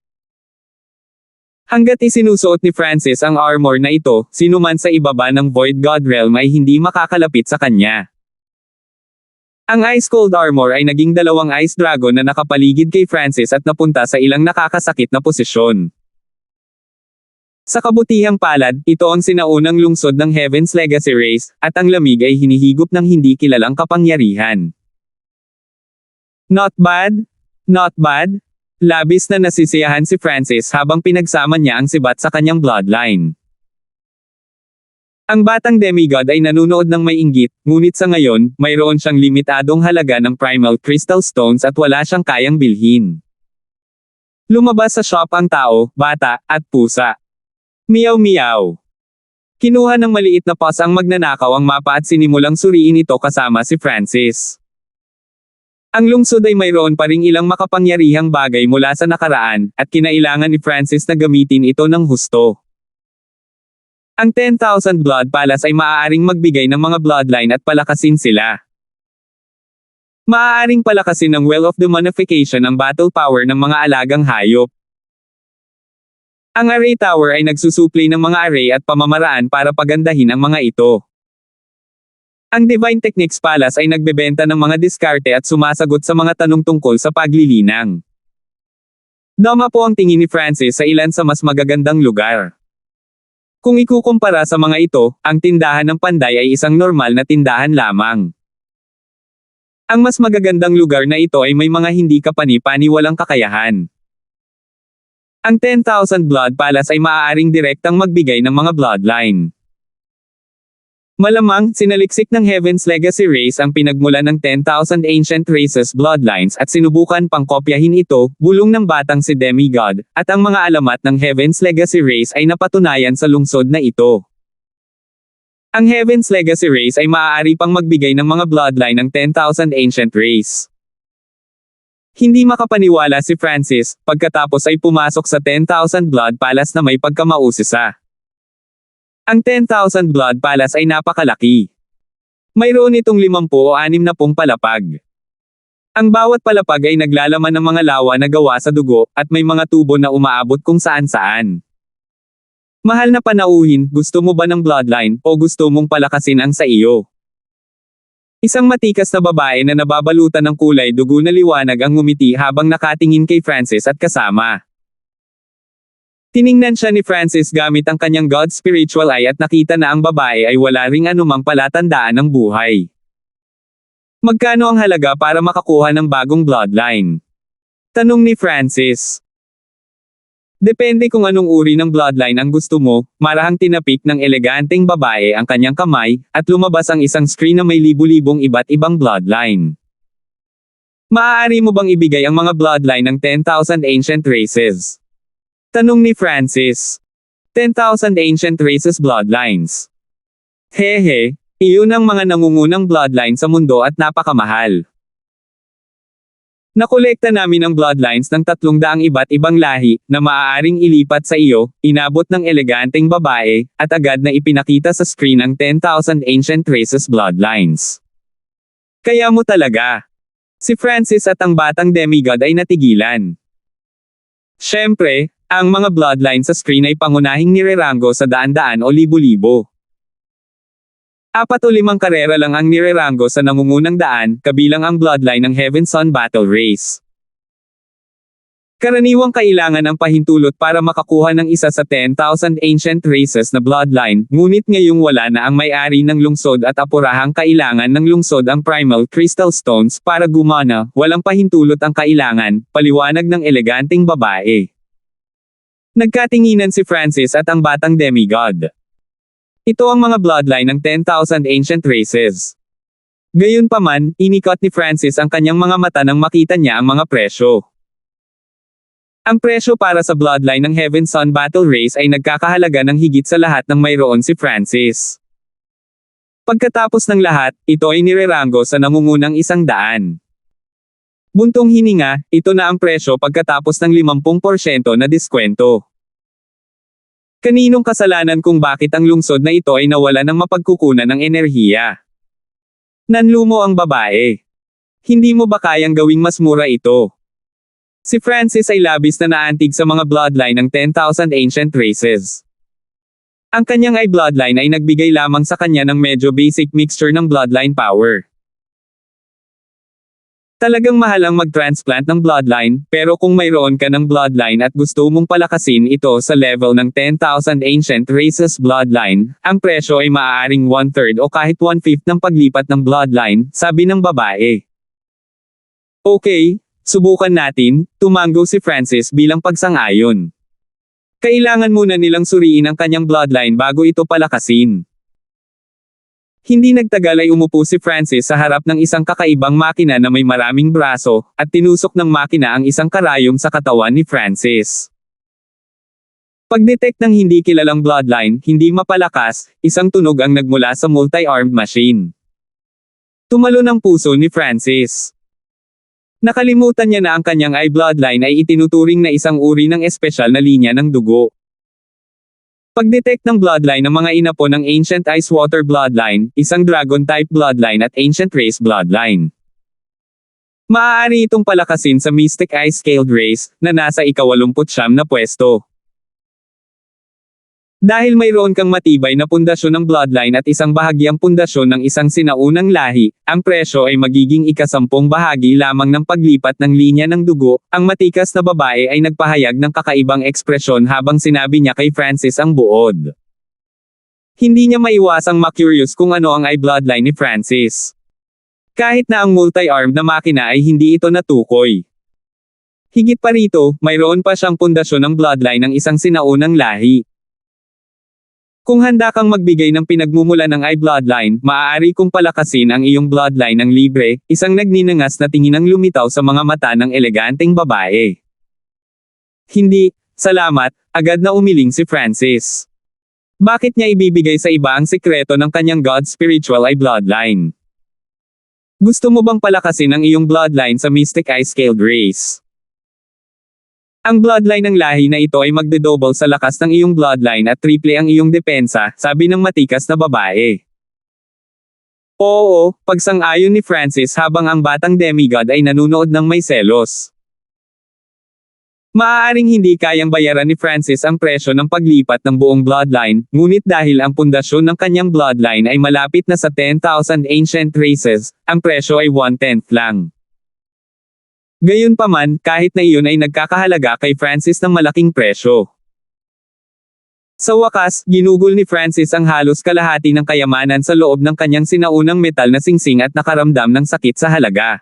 Hanggat isinusuot ni Francis ang armor na ito, sinuman sa ibaba ng Void God Realm ay hindi makakalapit sa kanya. Ang Ice Cold Armor ay naging dalawang Ice Dragon na nakapaligid kay Francis at napunta sa ilang nakakasakit na posisyon. Sa kabutihang palad, ito ang sinaunang lungsod ng Heaven's Legacy Race, at ang lamig ay hinihigop ng hindi kilalang kapangyarihan. Not bad? Not bad? Labis na nasisiyahan si Francis habang pinagsama niya ang sibat sa kanyang bloodline. Ang batang demigod ay nanunood ng may inggit, ngunit sa ngayon, mayroon siyang limitadong halaga ng Primal Crystal Stones at wala siyang kayang bilhin. Lumabas sa shop ang tao, bata, at pusa. Meow meow. Kinuha ng maliit na paws ang magnanakaw ang mapa at sinimulang suriin ito kasama si Francis. Ang lungsod ay mayroon pa ring ilang makapangyarihang bagay mula sa nakaraan, at kinailangan ni Francis na gamitin ito ng husto. Ang 10,000 Blood Palace ay maaaring magbigay ng mga bloodline at palakasin sila. Maaaring palakasin ng Well of Demonification ang battle power ng mga alagang hayop. Ang Array Tower ay nagsusupply ng mga array at pamamaraan para pagandahin ang mga ito. Ang Divine Techniques Palace ay nagbebenta ng mga diskarte at sumasagot sa mga tanong tungkol sa paglilinang. Dama po ang tingin ni Francis sa ilan sa mas magagandang lugar. Kung ikukumpara sa mga ito, ang tindahan ng Panday ay isang normal na tindahan lamang. Ang mas magagandang lugar na ito ay may mga hindi kapani-paniwalang kakayahan. Ang 10,000 Blood Palace ay maaaring direktang magbigay ng mga bloodline. Malamang, sinaliksik ng Heaven's Legacy Race ang pinagmulan ng 10,000 Ancient Races bloodlines at sinubukan pang kopyahin ito, bulong ng batang si Demigod, at ang mga alamat ng Heaven's Legacy Race ay napatunayan sa lungsod na ito. Ang Heaven's Legacy Race ay maaari pang magbigay ng mga bloodline ng 10,000 Ancient Race. Hindi makapaniwala si Francis, pagkatapos ay pumasok sa 10,000 Blood Palace na may pagkamausisa. Ang 10,000 Blood Palace ay napakalaki. Mayroon itong 50 o 60 palapag. Ang bawat palapag ay naglalaman ng mga lawa na gawa sa dugo, at may mga tubo na umaabot kung saan-saan. Mahal na panauhin, gusto mo ba ng bloodline, o gusto mong palakasin ang sa iyo? Isang matikas na babae na nababalutan ng kulay dugo na liwanag ang ngumiti habang nakatingin kay Francis at kasama. Tiningnan siya ni Francis gamit ang kanyang God Spiritual Eye at nakita na ang babae ay wala ring anumang palatandaan ng buhay. Magkano ang halaga para makakuha ng bagong bloodline? Tanong ni Francis. Depende kung anong uri ng bloodline ang gusto mo, marahang tinapik ng eleganteng babae ang kanyang kamay, at lumabas ang isang screen na may libu-libong iba't ibang bloodline. Maaari mo bang ibigay ang mga bloodline ng 10,000 Ancient Races? Tanong ni Francis. 10,000 Ancient Races bloodlines. Hehe, iyon ang mga nangungunang bloodline sa mundo at napakamahal. Nakolekta namin ang bloodlines ng 300 iba't ibang lahi, na maaaring ilipat sa iyo, inabot ng eleganteng babae, at agad na ipinakita sa screen ang 10,000 Ancient Races bloodlines. Kaya mo talaga. Si Francis at ang batang demigod ay natigilan. Siyempre, ang mga bloodline sa screen ay pangunahing nirerango sa daan-daan o libo-libo. 4 o 5 karera lang ang nirerango sa nangungunang daan, kabilang ang bloodline ng Heaven Sun Battle Race. Karaniwang kailangan ang pahintulot para makakuha ng isa sa 10,000 ancient races na bloodline, ngunit ngayong wala na ang may-ari ng lungsod at apurahang kailangan ng lungsod ang primal crystal stones para gumana, walang pahintulot ang kailangan, paliwanag ng eleganteng babae. Nagkatinginan si Francis at ang batang demigod. Ito ang mga bloodline ng 10,000 ancient races. Gayunpaman, inikot ni Francis ang kanyang mga mata nang makita niya ang mga presyo. Ang presyo para sa bloodline ng Heaven Sun Battle Race ay nagkakahalaga ng higit sa lahat ng mayroon si Francis. Pagkatapos ng lahat, ito ay nirerango sa nangungunang 100. Buntong hininga, ito na ang presyo pagkatapos ng 50% na diskwento. Kaninong kasalanan kung bakit ang lungsod na ito ay nawala ng mapagkukunan ng enerhiya? Nanlumo ang babae. Hindi mo ba kayang gawing mas mura ito? Si Francis ay labis na naantig sa mga bloodline ng 10,000 ancient races. Ang kanyang bloodline ay nagbigay lamang sa kanya ng medyo basic mixture ng bloodline power. Talagang mahal ang mag-transplant ng bloodline, pero kung mayroon ka ng bloodline at gusto mong palakasin ito sa level ng 10,000 ancient races bloodline, ang presyo ay maaaring 1/3 o kahit 1/5 ng paglipat ng bloodline, sabi ng babae. Okay, subukan natin, tumanggo si Francis bilang pagsang-ayon. Kailangan muna nilang suriin ang kanyang bloodline bago ito palakasin. Hindi nagtagal ay umupo si Francis sa harap ng isang kakaibang makina na may maraming braso, at tinusok ng makina ang isang karayom sa katawan ni Francis. Pag-detect ng hindi kilalang bloodline, hindi mapalakas, isang tunog ang nagmula sa multi-armed machine. Tumalon ang puso ni Francis. Nakalimutan niya na ang kanyang bloodline ay itinuturing na isang uri ng espesyal na linya ng dugo. Pag-detect ng bloodline ng mga inapo ng Ancient Ice Water Bloodline, isang Dragon-type bloodline at Ancient Race Bloodline. Maaari itong palakasin sa Mystic Ice Scaled Race, na nasa ika-89 na pwesto. Dahil mayroon kang matibay na pundasyon ng bloodline at isang bahagyang pundasyon ng isang sinaunang lahi, ang presyo ay magiging ika-10 bahagi lamang ng paglipat ng linya ng dugo. Ang matikas na babae ay nagpahayag ng kakaibang ekspresyon habang sinabi niya kay Francis ang buod. Hindi niya maiwasang ma-curious kung ano ang bloodline ni Francis. Kahit na ang multi-armed na makina ay hindi ito natukoy. Higit pa rito, mayroon pa siyang pundasyon ng bloodline ng isang sinaunang lahi. Kung handa kang magbigay ng pinagmumula ng bloodline, maaari kong palakasin ang iyong bloodline ng libre, isang nagninangas na tinginang lumitaw sa mga mata ng eleganteng babae. Hindi, salamat, agad na umiling si Francis. Bakit niya ibibigay sa iba ang sikreto ng kanyang God spiritual bloodline? Gusto mo bang palakasin ang iyong bloodline sa Mystic Ice Scaled Race? Ang bloodline ng lahi na ito ay magde-double sa lakas ng iyong bloodline at triple ang iyong depensa, sabi ng matikas na babae. Oo, pagsang-ayon ni Francis habang ang batang demigod ay nanunood ng may selos. Maaaring hindi kayang bayaran ni Francis ang presyo ng paglipat ng buong bloodline, ngunit dahil ang pundasyon ng kanyang bloodline ay malapit na sa 10,000 ancient races, ang presyo ay 1/10 lang. Gayunpaman, kahit na iyon ay nagkakahalaga kay Francis ng malaking presyo. Sa wakas, ginugol ni Francis ang halos kalahati ng kayamanan sa loob ng kanyang sinaunang metal na singsing at nakaramdam ng sakit sa halaga.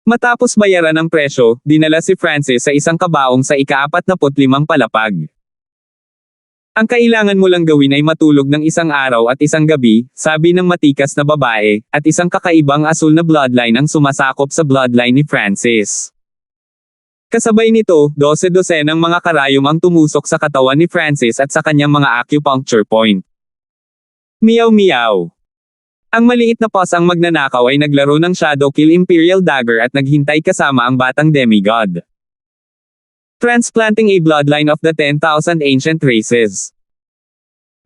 Matapos bayaran ang presyo, dinala si Francis sa isang kabaong sa ika-45 palapag. Ang kailangan mo lang gawin ay matulog ng isang araw at isang gabi, sabi ng matikas na babae, at isang kakaibang asul na bloodline ang sumasakop sa bloodline ni Francis. Kasabay nito, 12 ng mga karayom ang tumusok sa katawan ni Francis at sa kanyang mga acupuncture point. Meow meow. Ang maliit na paws ang magnanakaw ay naglaro ng Shadow Kill Imperial Dagger at naghintay kasama ang batang demigod. Transplanting a bloodline of the 10,000 ancient races.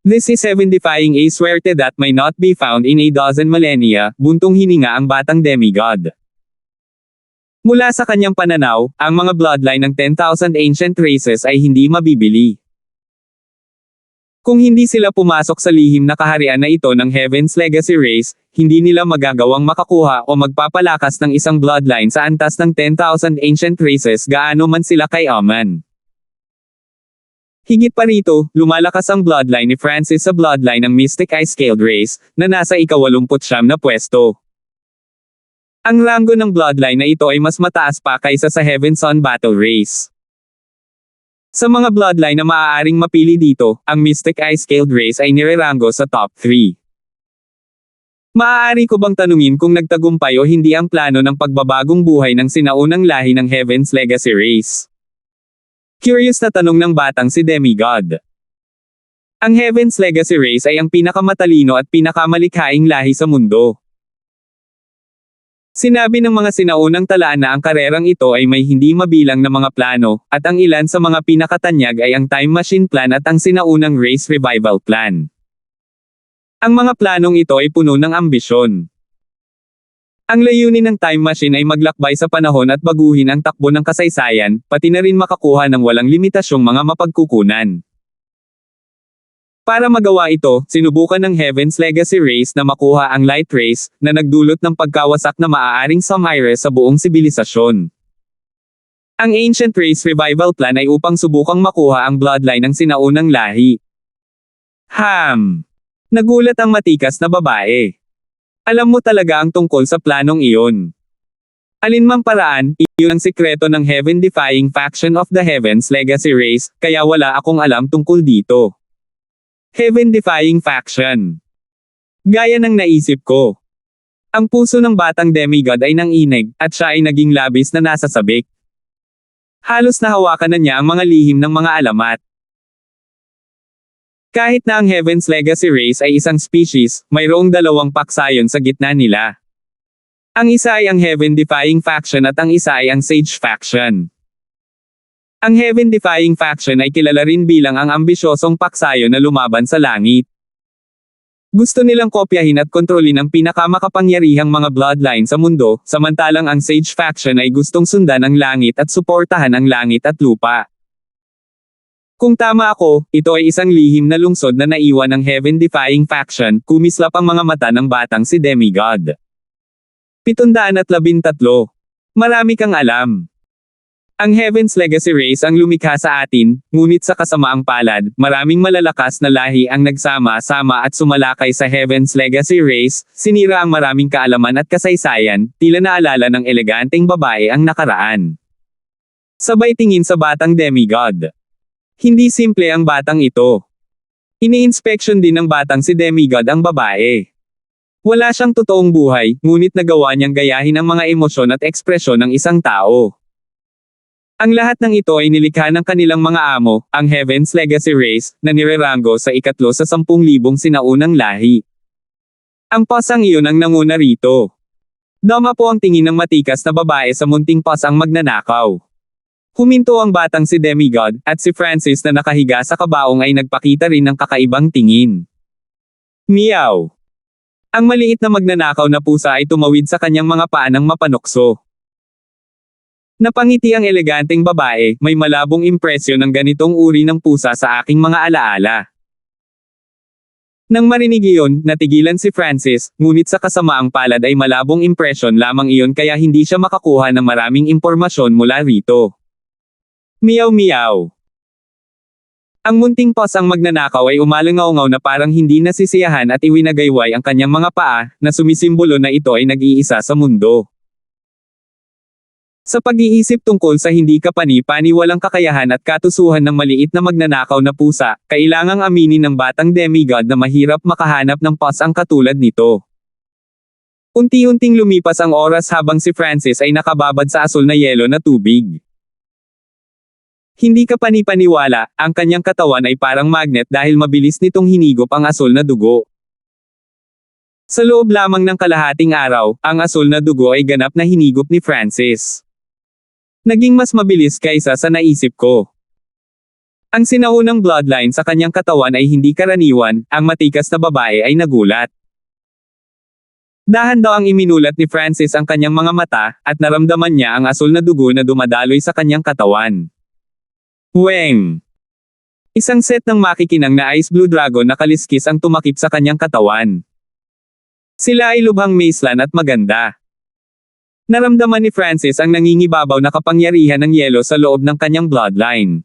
This is 70-fying a swerte that may not be found in a dozen millennia, buntong hininga ang batang demigod. Mula sa kanyang pananaw, ang mga bloodline ng 10,000 ancient races ay hindi mabibili. Kung hindi sila pumasok sa lihim na kaharian na ito ng Heaven's Legacy Race, hindi nila magagawang makakuha o magpapalakas ng isang bloodline sa antas ng 10,000 ancient races gaano man sila kayaman. Higit pa rito, lumalakas ang bloodline ni Francis sa bloodline ng Mystic Eye-Scaled Race, na nasa ika-89 na pwesto. Ang ranggo ng bloodline na ito ay mas mataas pa kaysa sa Heaven Sun Battle Race. Sa mga bloodline na maaaring mapili dito, ang Mystic Eye-Scaled Race ay nirerango sa top 3. Maaari ko bang tanungin kung nagtagumpay o hindi ang plano ng pagbabagong buhay ng sinaunang lahi ng Heaven's Legacy Race? Curious na tanong ng batang si Demigod. Ang Heaven's Legacy Race ay ang pinakamatalino at pinakamalikhaing lahi sa mundo. Sinabi ng mga sinaunang talaan na ang karerang ito ay may hindi mabilang na mga plano, at ang ilan sa mga pinakatanyag ay ang Time Machine Plan at ang sinaunang Race Revival Plan. Ang mga planong ito ay puno ng ambisyon. Ang layunin ng Time Machine ay maglakbay sa panahon at baguhin ang takbo ng kasaysayan, pati na rin makakuha ng walang limitasyong mga mapagkukunan. Para magawa ito, sinubukan ng Heaven's Legacy Race na makuha ang Light Race, na nagdulot ng pagkawasak na maaaring samire sa buong sibilisasyon. Ang Ancient Race Revival Plan ay upang subukang makuha ang bloodline ng sinaunang lahi. Nagulat ang matikas na babae. Alam mo talaga ang tungkol sa planong iyon. Alinmang paraan, iyon ang sikreto ng Heaven-defying faction of the Heaven's Legacy Race, kaya wala akong alam tungkol dito. Heaven-defying faction. Gaya ng naisip ko. Ang puso ng batang demigod ay nanginig, at siya ay naging labis na nasasabik. Halos nahawakan na niya ang mga lihim ng mga alamat. Kahit na ang Heaven's Legacy Race ay isang species, mayroong dalawang paksayon sa gitna nila. Ang isa ay ang Heaven-defying faction at ang isa ay ang Sage faction. Ang Heaven-defying faction ay kilala rin bilang ang ambisyosong paksayo na lumaban sa langit. Gusto nilang kopyahin at kontrolin ang pinakamakapangyarihang mga bloodline sa mundo, samantalang ang Sage faction ay gustong sundan ang langit at suportahan ang langit at lupa. Kung tama ako, ito ay isang lihim na lungsod na naiwan ng Heaven-defying faction, kumislap ang mga mata ng batang si Demigod. 713. Marami kang alam. Ang Heaven's Legacy Race ang lumikha sa atin, ngunit sa kasamaang palad, maraming malalakas na lahi ang nagsama-sama at sumalakay sa Heaven's Legacy Race, sinira ang maraming kaalaman at kasaysayan, tila naalala ng eleganteng babae ang nakaraan. Sabay tingin sa batang demigod. Hindi simple ang batang ito. Ini-inspection din ng batang si demigod ang babae. Wala siyang totoong buhay, ngunit nagawa niyang gayahin ang mga emosyon at ekspresyon ng isang tao. Ang lahat ng ito ay nilikha ng kanilang mga amo, ang Heaven's Legacy Race, na nirerango sa ikatlo sa 10,000 sinaunang lahi. Ang pasang iyon ang nanguna rito. Dama po ang tingin ng matikas na babae sa munting pasang magnanakaw. Huminto ang batang si Demigod, at si Francis na nakahiga sa kabaong ay nagpakita rin ng kakaibang tingin. Meow! Ang maliit na magnanakaw na pusa ay tumawid sa kanyang mga paa ng mapanukso. Napangiti ang eleganteng babae, may malabong impresyon ng ganitong uri ng pusa sa aking mga alaala. Nang marinig iyon, natigilan si Francis, ngunit sa kasamaang palad ay malabong impresyon lamang iyon kaya hindi siya makakuha ng maraming impormasyon mula rito. Meow meow. Ang munting pasang magnanakaw ay umalangaw-ngaw na parang hindi nasisiyahan at iwinagayway ang kanyang mga paa, na sumisimbolo na ito ay nag-iisa sa mundo. Sa pag-iisip tungkol sa hindi kapani-paniwalang kakayahan at katusuhan ng maliit na magnanakaw na pusa, kailangang aminin ng batang demigod na mahirap makahanap ng pasang katulad nito. Unti-unting lumipas ang oras habang si Francis ay nakababad sa asul na yelo na tubig. Hindi kapani-paniwala, ang kanyang katawan ay parang magnet dahil mabilis nitong hinigop ang asul na dugo. Sa loob lamang ng kalahating araw, ang asul na dugo ay ganap na hinigop ni Francis. Naging mas mabilis kaysa sa naisip ko. Ang sinaunang bloodline sa kanyang katawan ay hindi karaniwan, ang matikas na babae ay nagulat. Dahan-dahang iminulat ni Francis ang kanyang mga mata, at naramdaman niya ang asul na dugo na dumadaloy sa kanyang katawan. Weng! Isang set ng makikinang na ice blue dragon na kaliskis ang tumakip sa kanyang katawan. Sila ay lubhang maislan at maganda. Naramdaman ni Francis ang nangingibabaw na kapangyarihan ng yelo sa loob ng kanyang bloodline.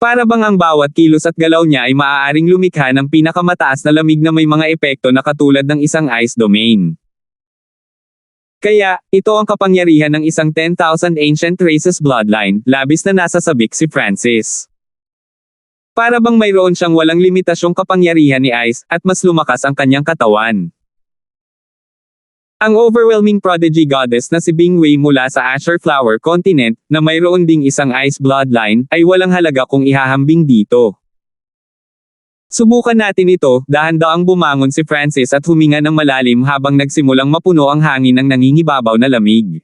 Para bang ang bawat kilos at galaw niya ay maaaring lumikha ng pinakamataas na lamig na may mga epekto na katulad ng isang ice domain. Kaya, ito ang kapangyarihan ng isang 10,000 ancient races bloodline, labis na nasasabik si Francis. Para bang mayroon siyang walang limitasyong kapangyarihan ni Ice, at mas lumakas ang kanyang katawan. Ang overwhelming prodigy goddess na si Bingwei mula sa Azure Flower Continent, na mayroon ding isang ice bloodline, ay walang halaga kung ihahambing dito. Subukan natin ito, dahan-daang bumangon si Francis at huminga ng malalim habang nagsimulang mapuno ang hangin ng nangingibabaw na lamig.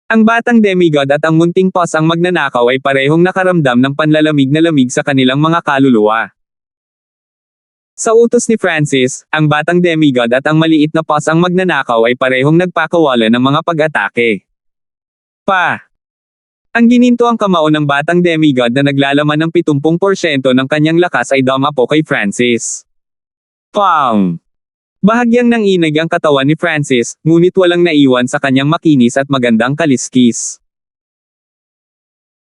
Ang batang demigod at ang munting pos ang magnanakaw ay parehong nakaramdam ng panlalamig na lamig sa kanilang mga kaluluwa. Sa utos ni Francis, ang batang demigod at ang maliit na pos ang magnanakaw ay parehong nagpakawala ng mga pag-atake. Ang gininto ang kamao ng batang demigod na naglalaman ng 70% ng kanyang lakas ay dumapo kay Francis. Pang! Bahagyang nanginig ang katawan ni Francis, ngunit walang naiwan sa kanyang makinis at magandang kaliskis.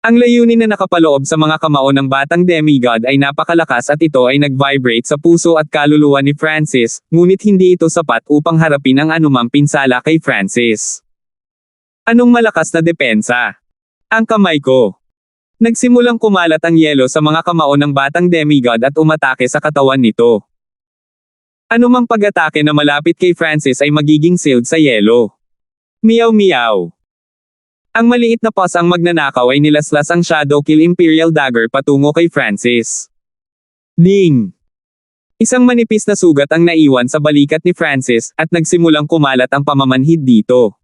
Ang layunin na nakapaloob sa mga kamao ng batang demigod ay napakalakas at ito ay nag-vibrate sa puso at kaluluwa ni Francis, ngunit hindi ito sapat upang harapin ang anumang pinsala kay Francis. Anong malakas na depensa? Ang kamay ko. Nagsimulang kumalat ang yelo sa mga kamao ng batang demigod at umatake sa katawan nito. Anumang pag-atake na malapit kay Francis ay magiging sealed sa yelo. Meow meow. Ang maliit na pos ang magnanakaw ay nilaslas ang Shadow Kill Imperial Dagger patungo kay Francis. Ding! Isang manipis na sugat ang naiwan sa balikat ni Francis, at nagsimulang kumalat ang pamamanhid dito.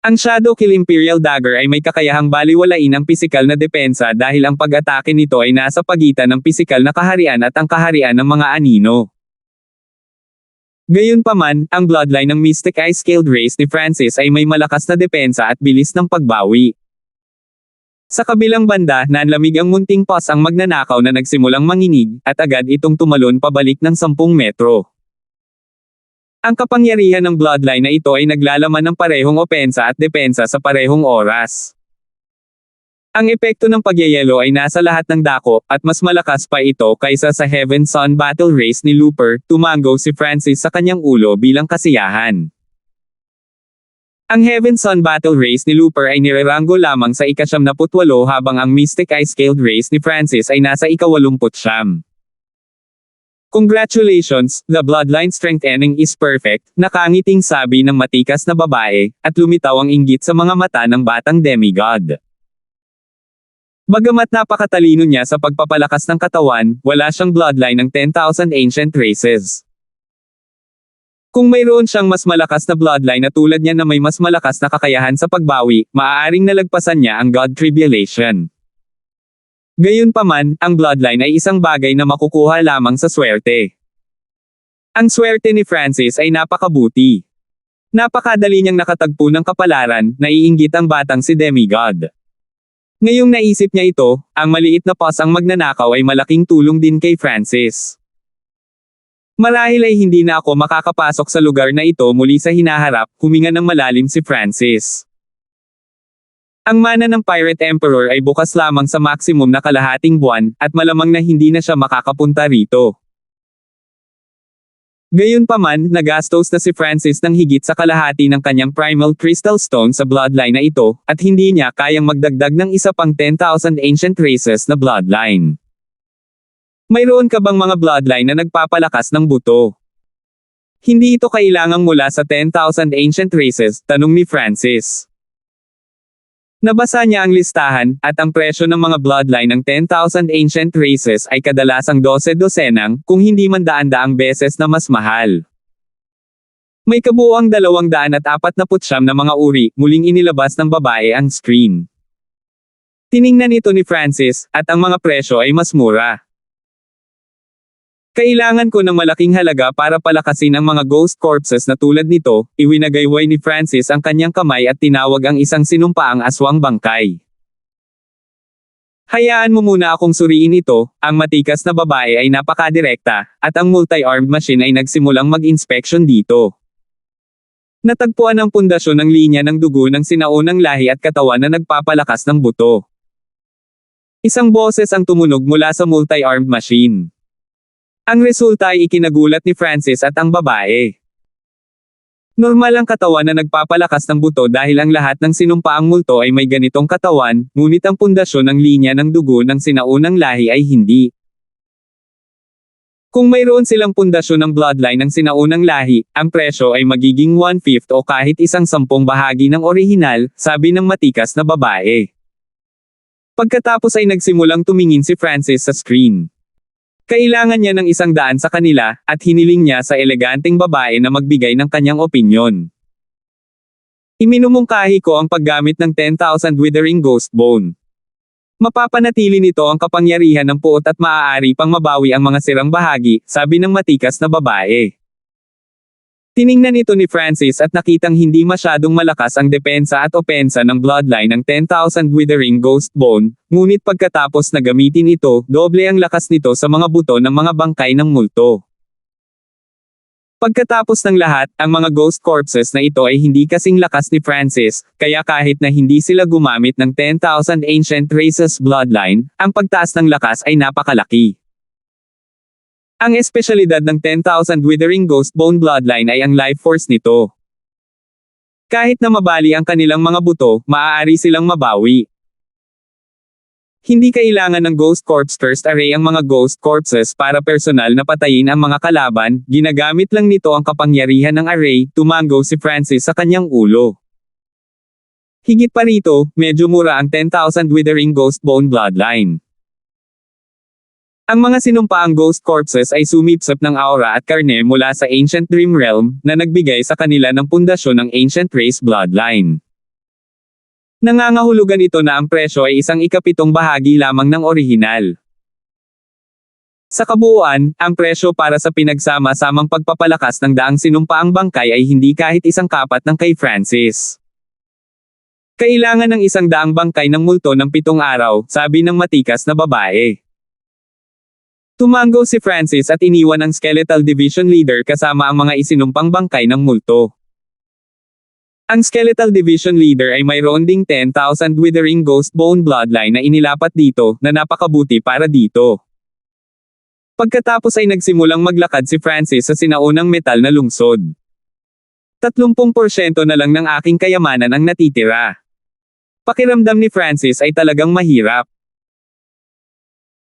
Ang Shadow Kill Imperial Dagger ay may kakayahang baliwalain ang pisikal na depensa dahil ang pag-atake nito ay nasa pagitan ng pisikal na kaharian at ang kaharian ng mga anino. Gayunpaman, ang bloodline ng Mystic Ice-Scaled race ni Francis ay may malakas na depensa at bilis ng pagbawi. Sa kabilang banda, nanlamig ang munting pos ang magnanakaw na nagsimulang manginig, at agad itong tumalon pabalik ng 10 metro. Ang kapangyarihan ng bloodline na ito ay naglalaman ng parehong opensa at depensa sa parehong oras. Ang epekto ng pagyayelo ay nasa lahat ng dako, at mas malakas pa ito kaysa sa Heaven Sun Battle Race ni Looper, tumango si Francis sa kanyang ulo bilang kasiyahan. Ang Heaven Sun Battle Race ni Looper ay nireranggo lamang sa ika-78 habang ang Mystic Ice-Scaled Race ni Francis ay nasa ika-89. Congratulations, the bloodline strengthening is perfect, nakangiting sabi ng matikas na babae, at lumitaw ang inggit sa mga mata ng batang demigod. Bagamat napakatalino niya sa pagpapalakas ng katawan, wala siyang bloodline ng 10,000 ancient races. Kung mayroon siyang mas malakas na bloodline na tulad niya na may mas malakas na kakayahan sa pagbawi, maaaring nalagpasan niya ang God Tribulation. Gayunpaman, ang bloodline ay isang bagay na makukuha lamang sa swerte. Ang swerte ni Francis ay napakabuti. Napakadali niyang nakatagpo ng kapalaran, naiinggit ang batang si demigod. Ngayong naisip niya ito, ang maliit na pos ang magnanakaw ay malaking tulong din kay Francis. Marahil ay hindi na ako makakapasok sa lugar na ito muli sa hinaharap, huminga ng malalim si Francis. Ang mana ng Pirate Emperor ay bukas lamang sa maximum na kalahating buwan, at malamang na hindi na siya makakapunta rito. Gayunpaman, nagastos na si Francis ng higit sa kalahati ng kanyang Primal Crystal Stone sa bloodline na ito, at hindi niya kayang magdagdag ng isa pang 10,000 ancient races na bloodline. Mayroon ka bang mga bloodline na nagpapalakas ng buto? Hindi ito kailangang mula sa 10,000 ancient races, tanong ni Francis. Nabasa niya ang listahan, at ang presyo ng mga bloodline ng 10,000 ancient races ay kadalasang 12 kung hindi man daan-daang beses na mas mahal. May kabuuang 249 na mga uri, muling inilabas ng babae ang screen. Tiningnan ito ni Francis, at ang mga presyo ay mas mura. Kailangan ko ng malaking halaga para palakasin ang mga ghost corpses na tulad nito, iwinagayway ni Francis ang kanyang kamay at tinawag ang isang sinumpaang aswang bangkay. Hayaan mo muna akong suriin ito, ang matikas na babae ay napakadirekta, at ang multi-armed machine ay nagsimulang mag-inspection dito. Natagpuan ang pundasyon ng linya ng dugo ng sinaunang lahi at katawan na nagpapalakas ng buto. Isang boses ang tumunog mula sa multi-armed machine. Ang resulta ay ikinagulat ni Francis at ang babae. Normal ang katawan na nagpapalakas ng buto dahil ang lahat ng sinumpaang multo ay may ganitong katawan, ngunit ang pundasyon ng linya ng dugo ng sinaunang lahi ay hindi. Kung mayroon silang pundasyon ng bloodline ng sinaunang lahi, ang presyo ay magiging 1/5 o kahit 1/10 bahagi ng orihinal, sabi ng matikas na babae. Pagkatapos ay nagsimulang tumingin si Francis sa screen. Kailangan niya ng 100 sa kanila, at hiniling niya sa eleganteng babae na magbigay ng kanyang opinyon. Iminumungkahi ko ang paggamit ng 10,000 Withering Ghost Bone. Mapapanatili nito ang kapangyarihan ng puot at maaari pang mabawi ang mga sirang bahagi, sabi ng matikas na babae. Tiningnan ito ni Francis at nakitang hindi masyadong malakas ang depensa at opensa ng bloodline ng 10,000 Withering Ghost Bone, ngunit pagkatapos na gamitin ito, doble ang lakas nito sa mga buto ng mga bangkay ng multo. Pagkatapos ng lahat, ang mga ghost corpses na ito ay hindi kasing lakas ni Francis, kaya kahit na hindi sila gumamit ng 10,000 Ancient Races bloodline, ang pagtaas ng lakas ay napakalaki. Ang espesyalidad ng 10,000 Withering Ghost Bone bloodline ay ang life force nito. Kahit na mabali ang kanilang mga buto, maaari silang mabawi. Hindi kailangan ng Ghost Corpse First Array ang mga ghost corpses para personal na patayin ang mga kalaban, ginagamit lang nito ang kapangyarihan ng array, tumango si Francis sa kanyang ulo. Higit pa rito, medyo mura ang 10,000 Withering Ghost Bone bloodline. Ang mga sinumpaang ghost corpses ay sumipsap ng aura at karne mula sa Ancient Dream Realm, na nagbigay sa kanila ng pundasyon ng Ancient Race bloodline. Nangangahulugan ito na ang presyo ay 1/7 bahagi lamang ng orihinal. Sa kabuuan, ang presyo para sa pinagsama-samang pagpapalakas ng daang sinumpaang bangkay ay hindi kahit 1/4 ng kay Francis. Kailangan ng 100 bangkay ng multo ng 7 araw, sabi ng matikas na babae. Tumango si Francis at iniwan ang Skeletal Division Leader kasama ang mga isinumpang bangkay ng multo. Ang Skeletal Division Leader ay mayroon ding 10,000 Withering Ghost Bone bloodline na inilapat dito, na napakabuti para dito. Pagkatapos ay nagsimulang maglakad si Francis sa sinaunang metal na lungsod. 30% na lang ng aking kayamanan ang natitira. Pakiramdam ni Francis ay talagang mahirap.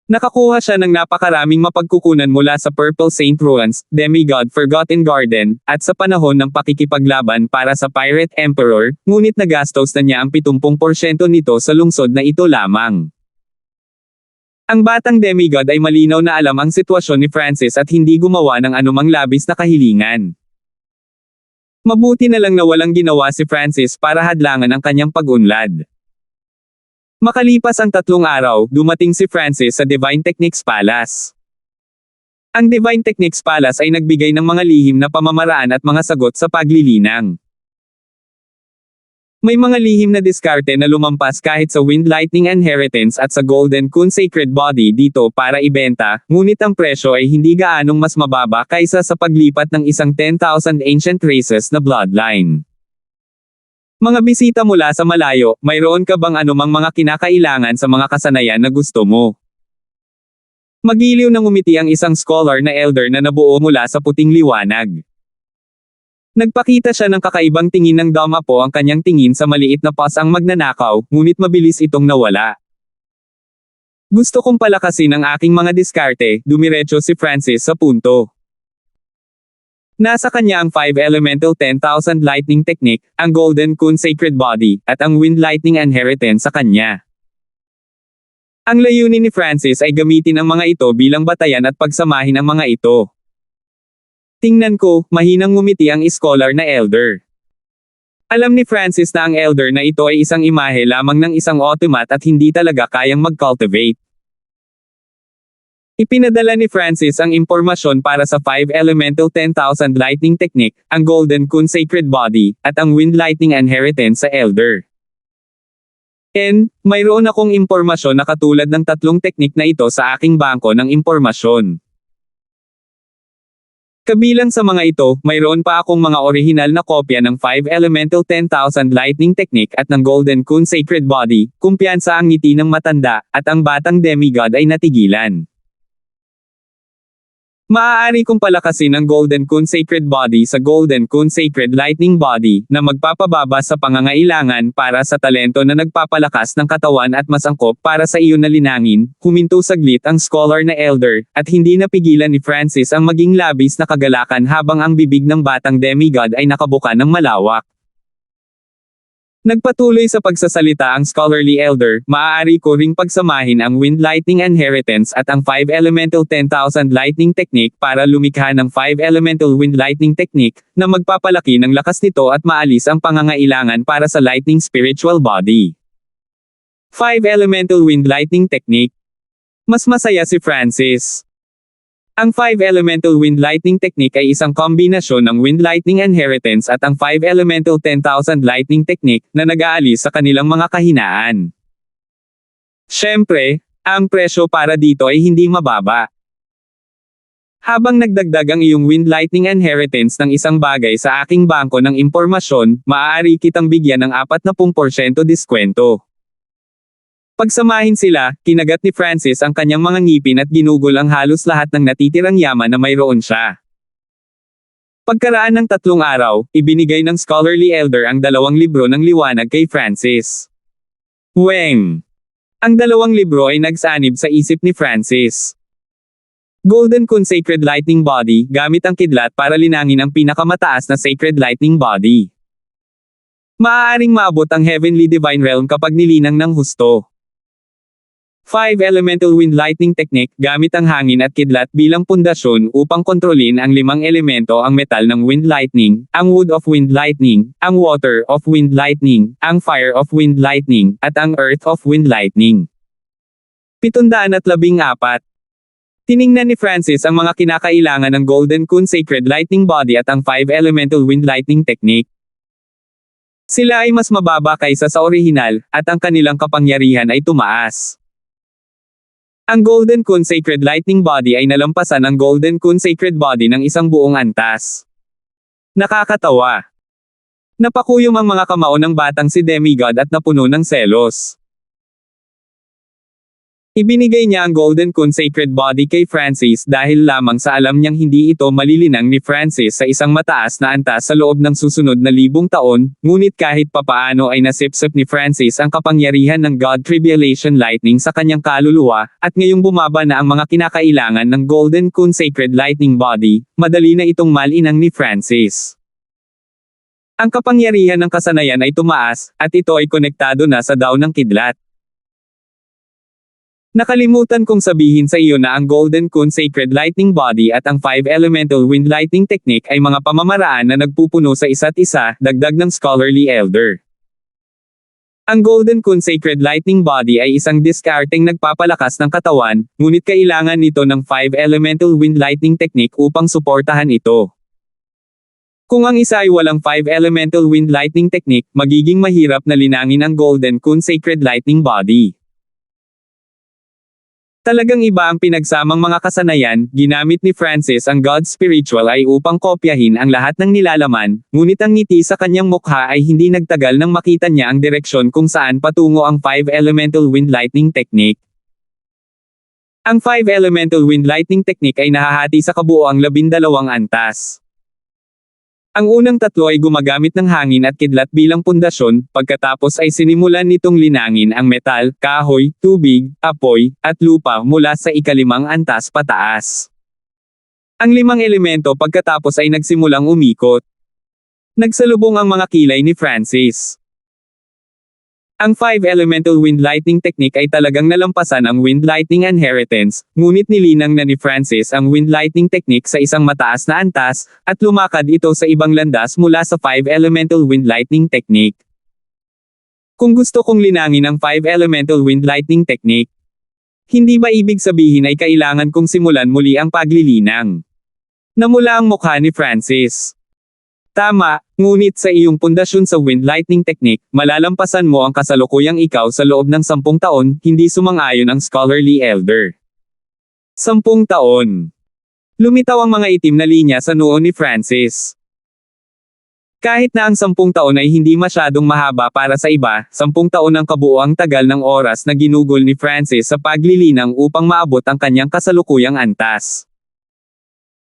Nakakuha siya ng napakaraming mapagkukunan mula sa Purple Saint Ruins, Demigod Forgotten Garden, at sa panahon ng pakikipaglaban para sa Pirate Emperor, ngunit nagastos na niya ang 70% nito sa lungsod na ito lamang. Ang batang demigod ay malinaw na alam ang sitwasyon ni Francis at hindi gumawa ng anumang labis na kahilingan. Mabuti na lang na walang ginawa si Francis para hadlangan ang kanyang pag-unlad. Makalipas ang 3 araw, dumating si Francis sa Divine Techniques Palace. Ang Divine Techniques Palace ay nagbigay ng mga lihim na pamamaraan at mga sagot sa paglilinang. May mga lihim na diskarte na lumampas kahit sa Wind Lightning Inheritance at sa Golden Kun Sacred Body dito para ibenta, ngunit ang presyo ay hindi gaanong mas mababa kaysa sa paglipat ng isang 10,000 Ancient Races na bloodline. Mga bisita mula sa malayo, mayroon ka bang anumang mga kinakailangan sa mga kasanayan na gusto mo? Magiliw nang umiti ang isang scholar na elder na nabuo mula sa puting liwanag. Nagpakita siya ng kakaibang tingin ng Damapo ang kanyang tingin sa maliit na pas ang magnanakaw, ngunit mabilis itong nawala. Gusto kong palakasin ang aking mga diskarte, dumiretso si Francis sa punto. Nasa kanya ang 5 Elemental 10,000 Lightning Technique, ang Golden Kun Sacred Body, at ang Wind Lightning Inheritance sa kanya. Ang layunin ni Francis ay gamitin ang mga ito bilang batayan at pagsamahin ang mga ito. Tingnan ko, mahinang ngumiti ang scholar na elder. Alam ni Francis na ang elder na ito ay isang imahe lamang ng isang automat at hindi talaga kayang mag-cultivate. Ipinadala ni Francis ang impormasyon para sa 5 Elemental 10,000 Lightning Technique, ang Golden Kun Sacred Body, at ang Wind Lightning Inheritance sa Elder. Mayroon akong impormasyon na katulad ng tatlong teknik na ito sa aking bangko ng impormasyon. Kabilang sa mga ito, mayroon pa akong mga orihinal na kopya ng 5 Elemental 10,000 Lightning Technique at ng Golden Kun Sacred Body, kumpiyansa ang ngiti ng matanda, at ang batang demigod ay natigilan. Maaari kong palakasin ang Golden Kun Sacred Body sa Golden Kun Sacred Lightning Body, na magpapababa sa pangangailangan para sa talento na nagpapalakas ng katawan at mas angkop para sa iyon na linangin. Huminto saglit ang scholar na elder, at hindi napigilan ni Francis ang maging labis na kagalakan habang ang bibig ng batang demigod ay nakabuka ng malawak. Nagpatuloy sa pagsasalita ang scholarly elder, maaari ko ring pagsamahin ang Wind Lightning Inheritance at ang 5 Elemental 10,000 Lightning Technique para lumikha ng 5 Elemental Wind Lightning Technique, na magpapalaki ng lakas nito at maalis ang pangangailangan para sa Lightning Spiritual Body. 5 Elemental Wind Lightning Technique. Mas masaya si Francis. Ang 5 Elemental Wind Lightning Technique ay isang kombinasyon ng Wind Lightning Inheritance at ang 5 Elemental 10,000 Lightning Technique na nag-aalis sa kanilang mga kahinaan. Siyempre, ang presyo para dito ay hindi mababa. Habang nagdagdag ang iyong Wind Lightning Inheritance ng isang bagay sa aking bangko ng impormasyon, maaari kitang bigyan ng 40% diskwento. Pagsamahin sila, kinagat ni Francis ang kanyang mga ngipin at ginugol ang halos lahat ng natitirang yaman na mayroon siya. Pagkaraan ng 3 araw, ibinigay ng scholarly elder ang 2 libro ng liwanag kay Francis. Weng! Ang 2 libro ay nagsanib sa isip ni Francis. Golden Kun Sacred Lightning Body, gamit ang kidlat para linangin ang pinakamataas na Sacred Lightning Body. Maaaring maabot ang Heavenly Divine Realm kapag nilinang ng husto. 5 Elemental Wind Lightning Technique, gamit ang hangin at kidlat bilang pundasyon upang kontrolin ang 5 elemento, ang metal ng Wind Lightning, ang wood of Wind Lightning, ang water of Wind Lightning, ang fire of Wind Lightning, at ang earth of Wind Lightning. 714. Tiningnan ni Francis ang mga kinakailangan ng Golden Kun Sacred Lightning Body at ang 5 Elemental Wind Lightning Technique. Sila ay mas mababa kaysa sa orihinal, at ang kanilang kapangyarihan ay tumaas. Ang Golden Kun Sacred Lightning Body ay nalampasan ang Golden Kun Sacred Body ng isang buong antas. Nakakatawa. Napakuyom ang mga kamao ng batang si demigod at napuno ng selos. Ibinigay niya ang Golden Kun Sacred Body kay Francis dahil lamang sa alam niyang hindi ito malilinang ni Francis sa isang mataas na antas sa loob ng susunod na 1,000 taon, ngunit kahit papaano ay nasipsip ni Francis ang kapangyarihan ng God Tribulation Lightning sa kanyang kaluluwa, at ngayong bumaba na ang mga kinakailangan ng Golden Kun Sacred Lightning Body, madali na itong malinang ni Francis. Ang kapangyarihan ng kasanayan ay tumaas, at ito ay konektado na sa daw ng kidlat. Nakalimutan kong sabihin sa iyo na ang Golden Kun Sacred Lightning Body at ang 5 Elemental Wind Lightning Technique ay mga pamamaraan na nagpupuno sa isa't isa, dagdag ng scholarly elder. Ang Golden Kun Sacred Lightning Body ay isang diskarteng nagpapalakas ng katawan, ngunit kailangan nito ng 5 Elemental Wind Lightning Technique upang suportahan ito. Kung ang isa ay walang 5 Elemental Wind Lightning Technique, magiging mahirap na linangin ang Golden Kun Sacred Lightning Body. Talagang iba ang pinagsamang mga kasanayan. Ginamit ni Francis ang God Spiritual ay upang kopyahin ang lahat ng nilalaman, ngunit ang ngiti sa kanyang mukha ay hindi nagtagal nang makita niya ang direksyon kung saan patungo ang 5 Elemental Wind Lightning Technique. Ang 5 Elemental Wind Lightning Technique ay nahahati sa kabuoang 12 antas. Ang unang 3 ay gumagamit ng hangin at kidlat bilang pundasyon, pagkatapos ay sinimulan nitong linangin ang metal, kahoy, tubig, apoy, at lupa mula sa ika-5 antas pataas. Ang 5 elemento pagkatapos ay nagsimulang umikot. Nagsalubong ang mga kilay ni Francis. Ang 5 Elemental Wind Lightning Technique ay talagang nalampasan ang Wind Lightning Inheritance, ngunit nilinang na ni Francis ang Wind Lightning Technique sa isang mataas na antas, at lumakad ito sa ibang landas mula sa 5 Elemental Wind Lightning Technique. Kung gusto kong linangin ang 5 Elemental Wind Lightning Technique, hindi ba ibig sabihin ay kailangan kong simulan muli ang paglilinang? Namula ang mukha ni Francis. Tama, ngunit sa iyong pundasyon sa wind lightning technique, malalampasan mo ang kasalukuyang ikaw sa loob ng 10 taon, hindi sumang-ayon ang scholarly elder. 10 taon. Lumitaw ang mga itim na linya sa noo ni Francis. Kahit na ang 10 taon ay hindi masyadong mahaba para sa iba, 10 taon ang kabuuang tagal ng oras na ginugol ni Francis sa paglilinang upang maabot ang kanyang kasalukuyang antas.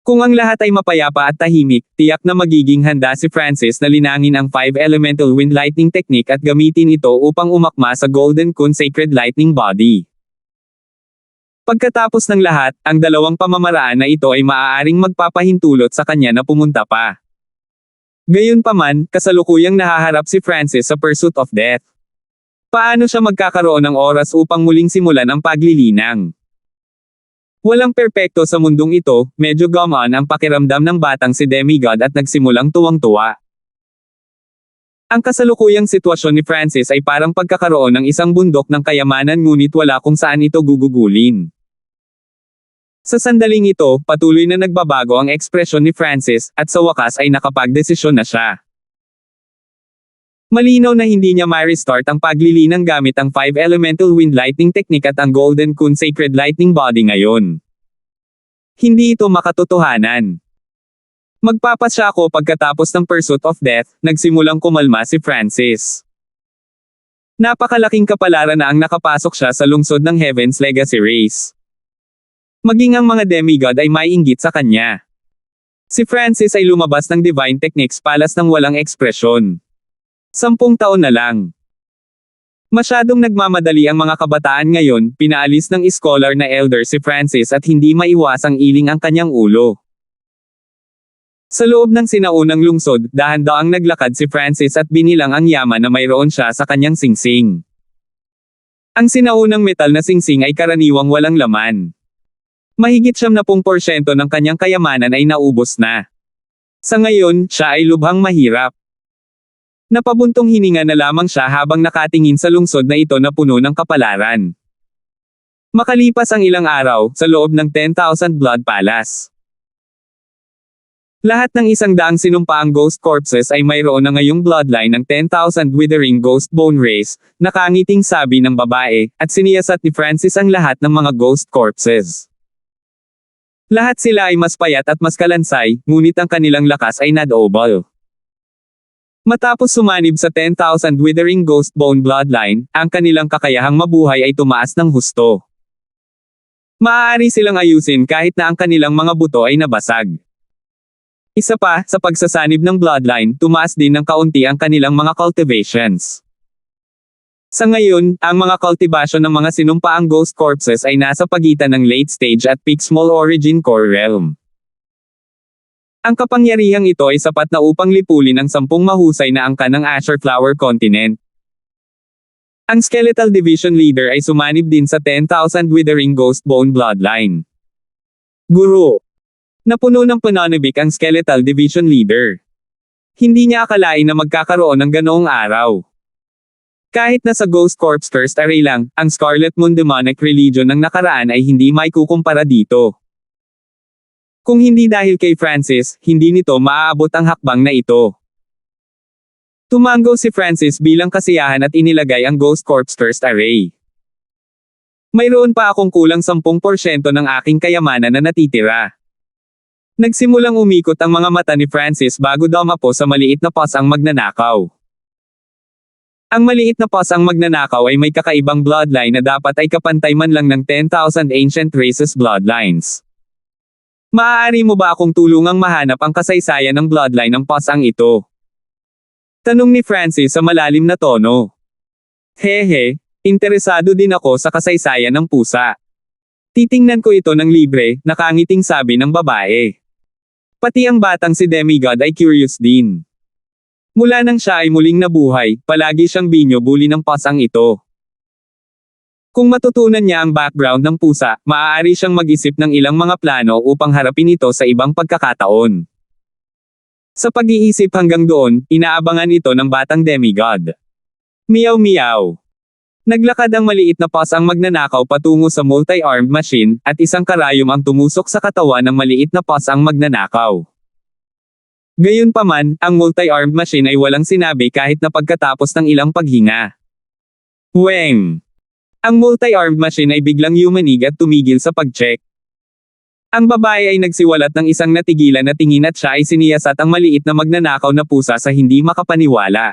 Kung ang lahat ay mapayapa at tahimik, tiyak na magiging handa si Francis na linangin ang 5 elemental wind lightning technique at gamitin ito upang umakma sa Golden Kun Sacred Lightning Body. Pagkatapos ng lahat, ang dalawang pamamaraan na ito ay maaaring magpapahintulot sa kanya na pumunta pa. Gayunpaman, kasalukuyang nahaharap si Francis sa pursuit of death. Paano siya magkakaroon ng oras upang muling simulan ang paglilinang? Walang perpekto sa mundong ito, medyo gumaan ang pakiramdam ng batang si Demigod at nagsimulang tuwang-tuwa. Ang kasalukuyang sitwasyon ni Francis ay parang pagkakaroon ng isang bundok ng kayamanan ngunit wala kung saan ito gugugulin. Sa sandaling ito, patuloy na nagbabago ang ekspresyon ni Francis, at sa wakas ay nakapagdesisyon na siya. Malinaw na hindi niya ma-restart ang paglilinang gamit ang 5 elemental wind lightning technique at ang Golden Kun Sacred Lightning Body ngayon. Hindi ito makatotohanan. Magpapasya ako pagkatapos ng pursuit of death, nagsimulang kumalma si Francis. Napakalaking kapalaran na ang nakapasok siya sa lungsod ng Heaven's Legacy Race. Maging ang mga demigod ay maiinggit sa kanya. Si Francis ay lumabas ng Divine Techniques Palace ng walang ekspresyon. 10 taon na lang. Masyadong nagmamadali ang mga kabataan ngayon, pinaalis ng scholar na elder si Francis at hindi maiwasang iling ang kanyang ulo. Sa loob ng sinaunang lungsod, dahan-daang naglakad si Francis at binilang ang yaman na mayroon siya sa kanyang singsing. Ang sinaunang metal na singsing ay karaniwang walang laman. Mahigit 70% ng kanyang kayamanan ay naubos na. Sa ngayon, siya ay lubhang mahirap. Napabuntong hininga na lamang siya habang nakatingin sa lungsod na ito na puno ng kapalaran. Makalipas ang ilang araw, sa loob ng 10,000 Blood Palace. Lahat ng 100 sinumpaang ghost corpses ay mayroon na ngayong bloodline ng 10,000 withering ghost bone race, nakangiting sabi ng babae, at siniyasat ni Francis ang lahat ng mga ghost corpses. Lahat sila ay mas payat at mas kalansay, ngunit ang kanilang lakas ay nadobol. Matapos sumanib sa 10,000 withering ghost bone bloodline, ang kanilang kakayahang mabuhay ay tumaas ng husto. Maaari silang ayusin kahit na ang kanilang mga buto ay nabasag. Isa pa, sa pagsasanib ng bloodline, tumaas din ng kaunti ang kanilang mga cultivations. Sa ngayon, ang mga cultivation ng mga sinumpaang ghost corpses ay nasa pagitan ng late stage at peak small origin core realm. Ang kapangyarihang ito ay sapat na upang lipulin ang 10 mahusay na angkan ng Azure Flower Continent. Ang Skeletal Division Leader ay sumanib din sa 10,000 withering ghost bone bloodline. Guro. Napuno ng pananabik ang Skeletal Division Leader. Hindi niya akalain na magkakaroon ng ganoong araw. Kahit na sa Ghost Corpse Cursed Array lang, ang Scarlet Moon Demonic Religion ng nakaraan ay hindi maikukumpara dito. Kung hindi dahil kay Francis, hindi nito maaabot ang hakbang na ito. Tumango si Francis bilang kasiyahan at inilagay ang Ghost Corpse Cursed Array. Mayroon pa akong kulang 10% ng aking kayamanan na natitira. Nagsimulang umikot ang mga mata ni Francis bago dumapo sa maliit na pasang magnanakaw. Ang maliit na pasang magnanakaw ay may kakaibang bloodline na dapat ay kapantay man lang ng 10,000 ancient races bloodlines. Maaari mo ba akong tulungang mahanap ang kasaysayan ng bloodline ng pasang ito? Tanong ni Francis sa malalim na tono. Hehe, interesado din ako sa kasaysayan ng pusa. Titingnan ko ito ng libre, nakangiting sabi ng babae. Pati ang batang si Demigod ay curious din. Mula nang siya ay muling nabuhay, palagi siyang binyo-bully ng pasang ito. Kung matutunan niya ang background ng pusa, maaari siyang mag-isip ng ilang mga plano upang harapin ito sa ibang pagkakataon. Sa pag-iisip hanggang doon, inaabangan ito ng batang demigod. Meow meow. Naglakad ang maliit na pasang magnanakaw patungo sa multi-armed machine, at isang karayom ang tumusok sa katawan ng maliit na pasang magnanakaw. Gayunpaman, ang multi-armed machine ay walang sinabi kahit na pagkatapos ng ilang paghinga. Weng! Ang multi-armed machine ay biglang yumanig at tumigil sa pag-check. Ang babae ay nagsiwalat ng isang natigilan na tingin at siya ay siniyasat ang maliit na magnanakaw na pusa sa hindi makapaniwala.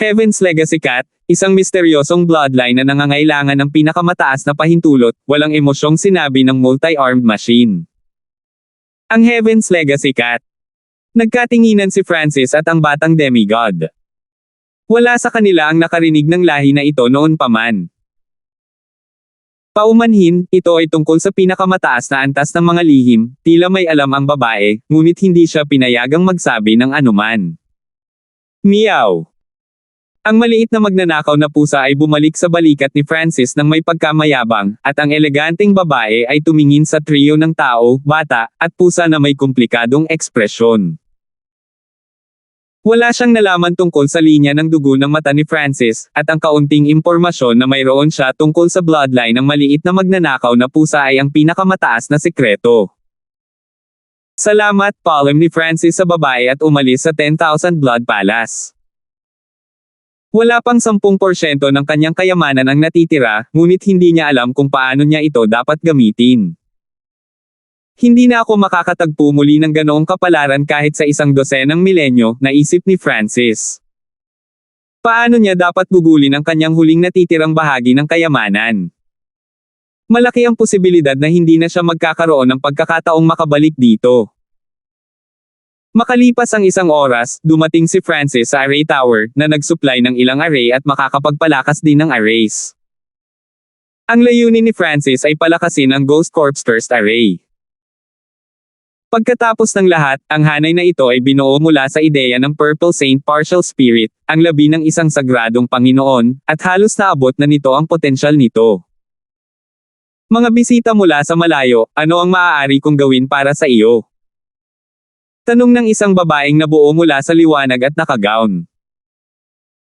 Heaven's Legacy Cat, isang misteryosong bloodline na nangangailangan ng pinakamataas na pahintulot, walang emosyong sinabi ng multi-armed machine. Ang Heaven's Legacy Cat. Nagkatinginan si Francis at ang batang demigod. Wala sa kanila ang nakarinig ng lahi na ito noon pa man. Paumanhin, ito ay tungkol sa pinakamataas na antas ng mga lihim, tila may alam ang babae, ngunit hindi siya pinayagang magsabi ng anuman. Meow! Ang maliit na magnanakaw na pusa ay bumalik sa balikat ni Francis nang may pagkamayabang, at ang eleganteng babae ay tumingin sa trio ng tao, bata, at pusa na may komplikadong ekspresyon. Wala siyang nalaman tungkol sa linya ng dugo ng mata ni Francis, at ang kaunting impormasyon na mayroon siya tungkol sa bloodline ng maliit na magnanakaw na pusa ay ang pinakamataas na sikreto. Salamat, palm ni Francis sa babae at umalis sa 10,000 Blood Palace. Wala pang 10% ng kanyang kayamanan ang natitira, ngunit hindi niya alam kung paano niya ito dapat gamitin. Hindi na ako makakatagpo muli ng ganoong kapalaran kahit sa 100 milenyo, naisip ni Francis. Paano niya dapat gugulin ang kanyang huling natitirang bahagi ng kayamanan? Malaki ang posibilidad na hindi na siya magkakaroon ng pagkakataong makabalik dito. Makalipas ang 1 oras, dumating si Francis sa array tower, na nagsupply ng ilang array at makakapagpalakas din ng arrays. Ang layunin ni Francis ay palakasin ang Ghost Corpse Thirst Array. Pagkatapos ng lahat, ang hanay na ito ay binuo mula sa ideya ng Purple Saint Partial Spirit, ang labi ng isang sagradong Panginoon, at halos naabot na nito ang potensyal nito. Mga bisita mula sa malayo, ano ang maaari kong gawin para sa iyo? Tanong ng isang babaeng nabuo mula sa liwanag at nakagown.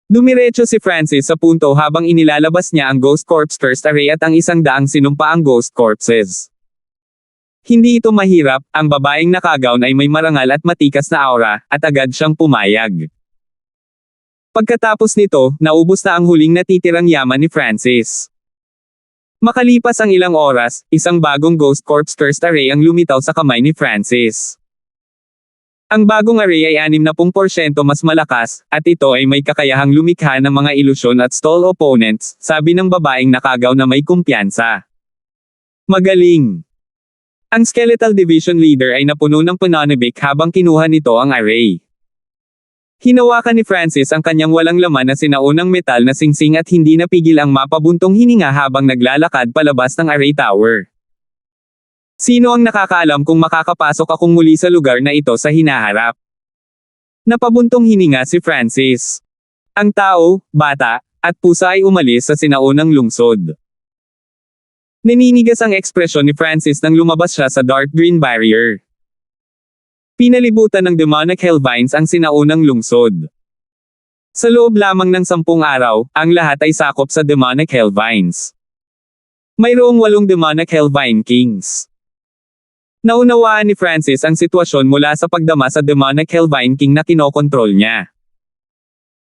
Dumiretso si Francis sa punto habang inilalabas niya ang Ghost Corpse Thirst Array at ang 100 sinumpaang Ghost Corpses. Hindi ito mahirap, ang babaeng nakagown ay may marangal at matikas na aura, at agad siyang pumayag. Pagkatapos nito, naubos na ang huling natitirang yaman ni Francis. Makalipas ang ilang oras, isang bagong Ghost Corpse Thirst Array ang lumitaw sa kamay ni Francis. Ang bagong array ay 60% mas malakas, at ito ay may kakayahang lumikha ng mga ilusyon at stall opponents, sabi ng babaeng nakagaw na may kumpiyansa. Magaling! Ang Skeletal Division Leader ay napuno ng pananabik habang kinuha nito ang array. Hinawakan ni Francis ang kanyang walang laman na sinaunang metal na singsing at hindi napigil ang mapabuntong hininga habang naglalakad palabas ng array tower. Sino ang nakakaalam kung makakapasok akong muli sa lugar na ito sa hinaharap? Napabuntong hininga si Francis. Ang tao, bata, at pusa ay umalis sa sinaunang lungsod. Naninigas ang ekspresyon ni Francis nang lumabas siya sa dark green barrier. Pinalibutan ng demonic hellvines ang sinaunang lungsod. Sa loob lamang ng 10 araw, ang lahat ay sakop sa demonic hellvines. Mayroong 8 demonic hellvine kings. Naunawaan ni Francis ang sitwasyon mula sa pagdama sa demonic hellvine king na kinokontrol niya.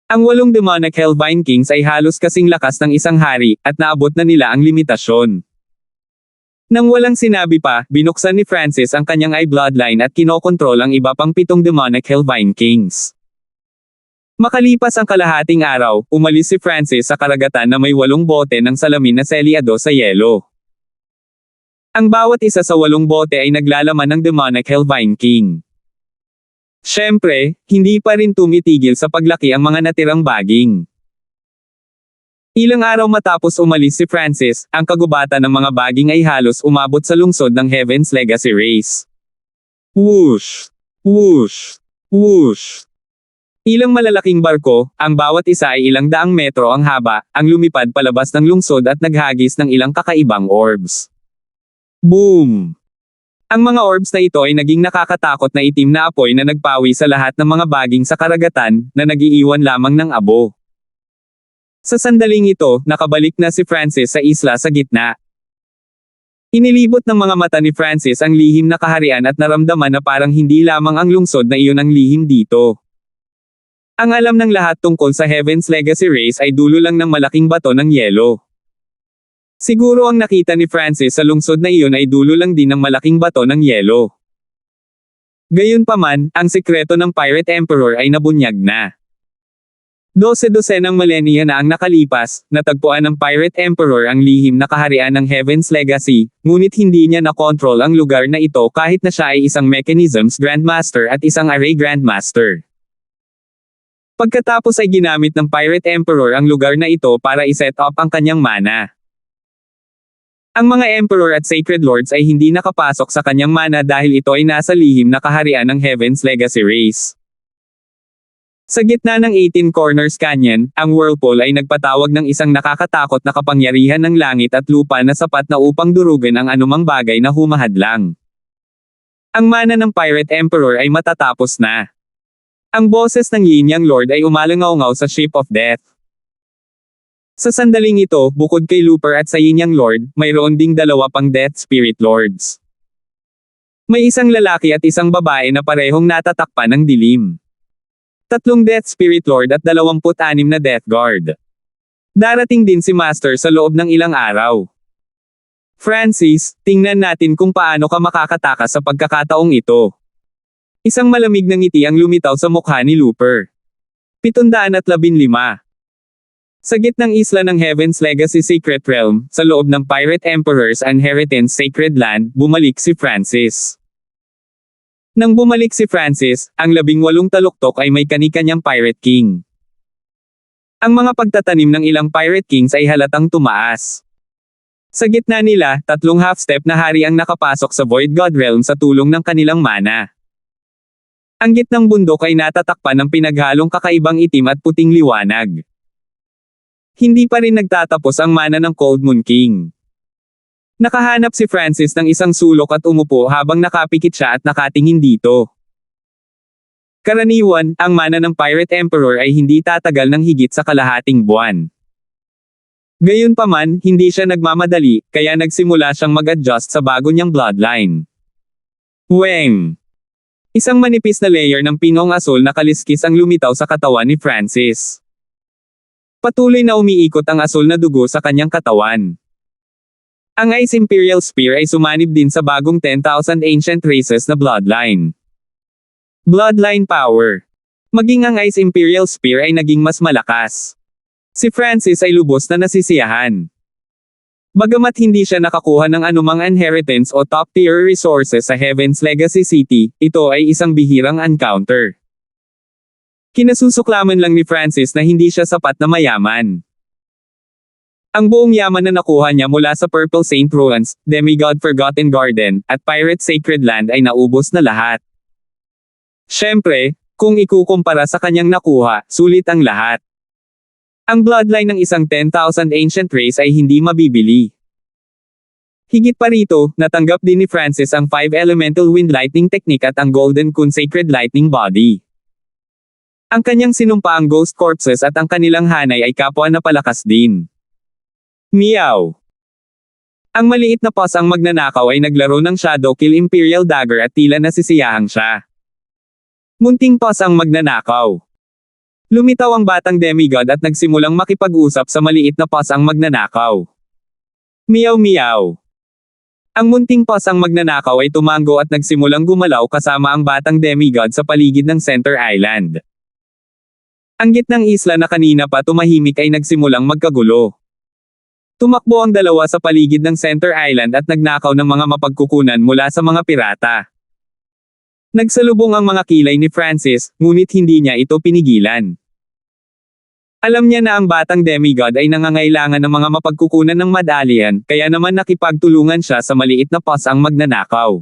Ang 8 demonic hellvine kings ay halos kasing lakas ng isang hari, at naabot na nila ang limitasyon. Nang walang sinabi pa, binuksan ni Francis ang kanyang eye bloodline at kinokontrol ang iba pang 7 demonic hellvine kings. Makalipas ang kalahating araw, umalis si Francis sa karagatan na may 8 bote ng salamin na selyado sa yelo. Ang bawat isa sa 8 bote ay naglalaman ng demonic hellvine king. Siyempre, hindi pa rin tumitigil sa paglaki ang mga natirang baging. Ilang araw matapos umalis si Francis, ang kagubatan ng mga baging ay halos umabot sa lungsod ng Heaven's Legacy Race. Whoosh! Whoosh! Whoosh! Ilang malalaking barko, ang bawat isa ay ilang daang metro ang haba, ang lumipad palabas ng lungsod at naghagis ng ilang kakaibang orbs. Boom! Ang mga orbs na ito ay naging nakakatakot na itim na apoy na nagpawi sa lahat ng mga baging sa karagatan, na nagiiwan lamang ng abo. Sa sandaling ito, nakabalik na si Francis sa isla sa gitna. Inilibot ng mga mata ni Francis ang lihim na kaharian at naramdaman na parang hindi lamang ang lungsod na iyon ang lihim dito. Ang alam ng lahat tungkol sa Heaven's Legacy Race ay dulo lang ng malaking bato ng yelo. Siguro ang nakita ni Francis sa lungsod na iyon ay dulo lang din ng malaking bato ng yelo. Gayunpaman, ang sikreto ng Pirate Emperor ay nabunyag na. 12-dosenang milenya na ang nakalipas, natagpuan ng Pirate Emperor ang lihim na kaharian ng Heaven's Legacy, ngunit hindi niya nakontrol ang lugar na ito kahit na siya ay isang Mechanisms Grandmaster at isang Array Grandmaster. Pagkatapos ay ginamit ng Pirate Emperor ang lugar na ito para iset up ang kanyang mana. Ang mga Emperor at Sacred Lords ay hindi nakapasok sa kanyang mana dahil ito ay nasa lihim na kaharian ng Heaven's Legacy Race. Sa gitna ng 18 Corners Canyon, ang Whirlpool ay nagpatawag ng isang nakakatakot na kapangyarihan ng langit at lupa na sapat na upang durugan ang anumang bagay na humahadlang. Ang mana ng Pirate Emperor ay matatapos na. Ang boses ng Yin Yang Lord ay umalangaw-ngaw sa Ship of Death. Sa sandaling ito, bukod kay Looper at sa Yin Yang Lord, mayroon ding dalawa pang Death Spirit Lords. May isang lalaki at isang babae na parehong natatakpan ng dilim. 3 Death Spirit Lord at 26 na Death Guard. Darating din si Master sa loob ng ilang araw. Francis, tingnan natin kung paano ka makakatakas sa pagkakataong ito. Isang malamig na ngiti ang lumitaw sa mukha ni Looper. 715. Sa gitnang isla ng Heaven's Legacy Secret Realm, sa loob ng Pirate Emperor's Inheritance Sacred Land, bumalik si Francis. Nang bumalik si Francis, ang 18 taluktok ay may kani-kanyang Pirate King. Ang mga pagtatanim ng ilang Pirate Kings ay halatang tumaas. Sa gitna nila, 3 half-step na hari ang nakapasok sa Void God Realm sa tulong ng kanilang mana. Ang gitnang bundok ay natatakpan ng pinaghalong kakaibang itim at puting liwanag. Hindi pa rin nagtatapos ang mana ng Cold Moon King. Nakahanap si Francis ng isang sulok at umupo habang nakapikit siya at nakatingin dito. Karaniwan, ang mana ng Pirate Emperor ay hindi tatagal ng higit sa kalahating buwan. Gayunpaman, hindi siya nagmamadali, kaya nagsimula siyang mag-adjust sa bago niyang bloodline. Weng! Isang manipis na layer ng pinong asul na kaliskis ang lumitaw sa katawan ni Francis. Patuloy na umiikot ang asul na dugo sa kanyang katawan. Ang Ice Imperial Spear ay sumanib din sa bagong 10,000 Ancient Races na bloodline. Bloodline Power. Maging ang Ice Imperial Spear ay naging mas malakas. Si Francis ay lubos na nasisiyahan. Bagamat hindi siya nakakuha ng anumang inheritance o top-tier resources sa Heaven's Legacy City, ito ay isang bihirang encounter. Kinasusuklaman lang ni Francis na hindi siya sapat na mayaman. Ang buong yaman na nakuha niya mula sa Purple Saint Ruins, Demigod Forgotten Garden, at Pirate Sacred Land ay naubos na lahat. Siyempre, kung ikukumpara sa kanyang nakuha, sulit ang lahat. Ang bloodline ng isang 10,000 ancient race ay hindi mabibili. Higit pa rito, natanggap din ni Francis ang 5 Elemental Wind Lightning Technique at ang Golden Kun Sacred Lightning Body. Ang kanyang sinumpaang Ghost Corpses at ang kanilang hanay ay kapwa na palakas din. Meow! Ang maliit na paws ang magnanakaw ay naglaro ng Shadow Kill Imperial Dagger at tila nasisiyahang siya. Munting paws ang magnanakaw. Lumitaw ang batang demigod at nagsimulang makipag-usap sa maliit na paws ang magnanakaw. Meow meow! Ang munting paws ang magnanakaw ay tumango at nagsimulang gumalaw kasama ang batang demigod sa paligid ng Center Island. Ang gitnang isla na kanina pa tumahimik ay nagsimulang magkagulo. Tumakbo ang dalawa sa paligid ng Center Island at nagnakaw ng mga mapagkukunan mula sa mga pirata. Nagsalubong ang mga kilay ni Francis, ngunit hindi niya ito pinigilan. Alam niya na ang batang demigod ay nangangailangan ng mga mapagkukunan ng medallion, kaya naman nakipagtulungan siya sa maliit na paws ang magnanakaw.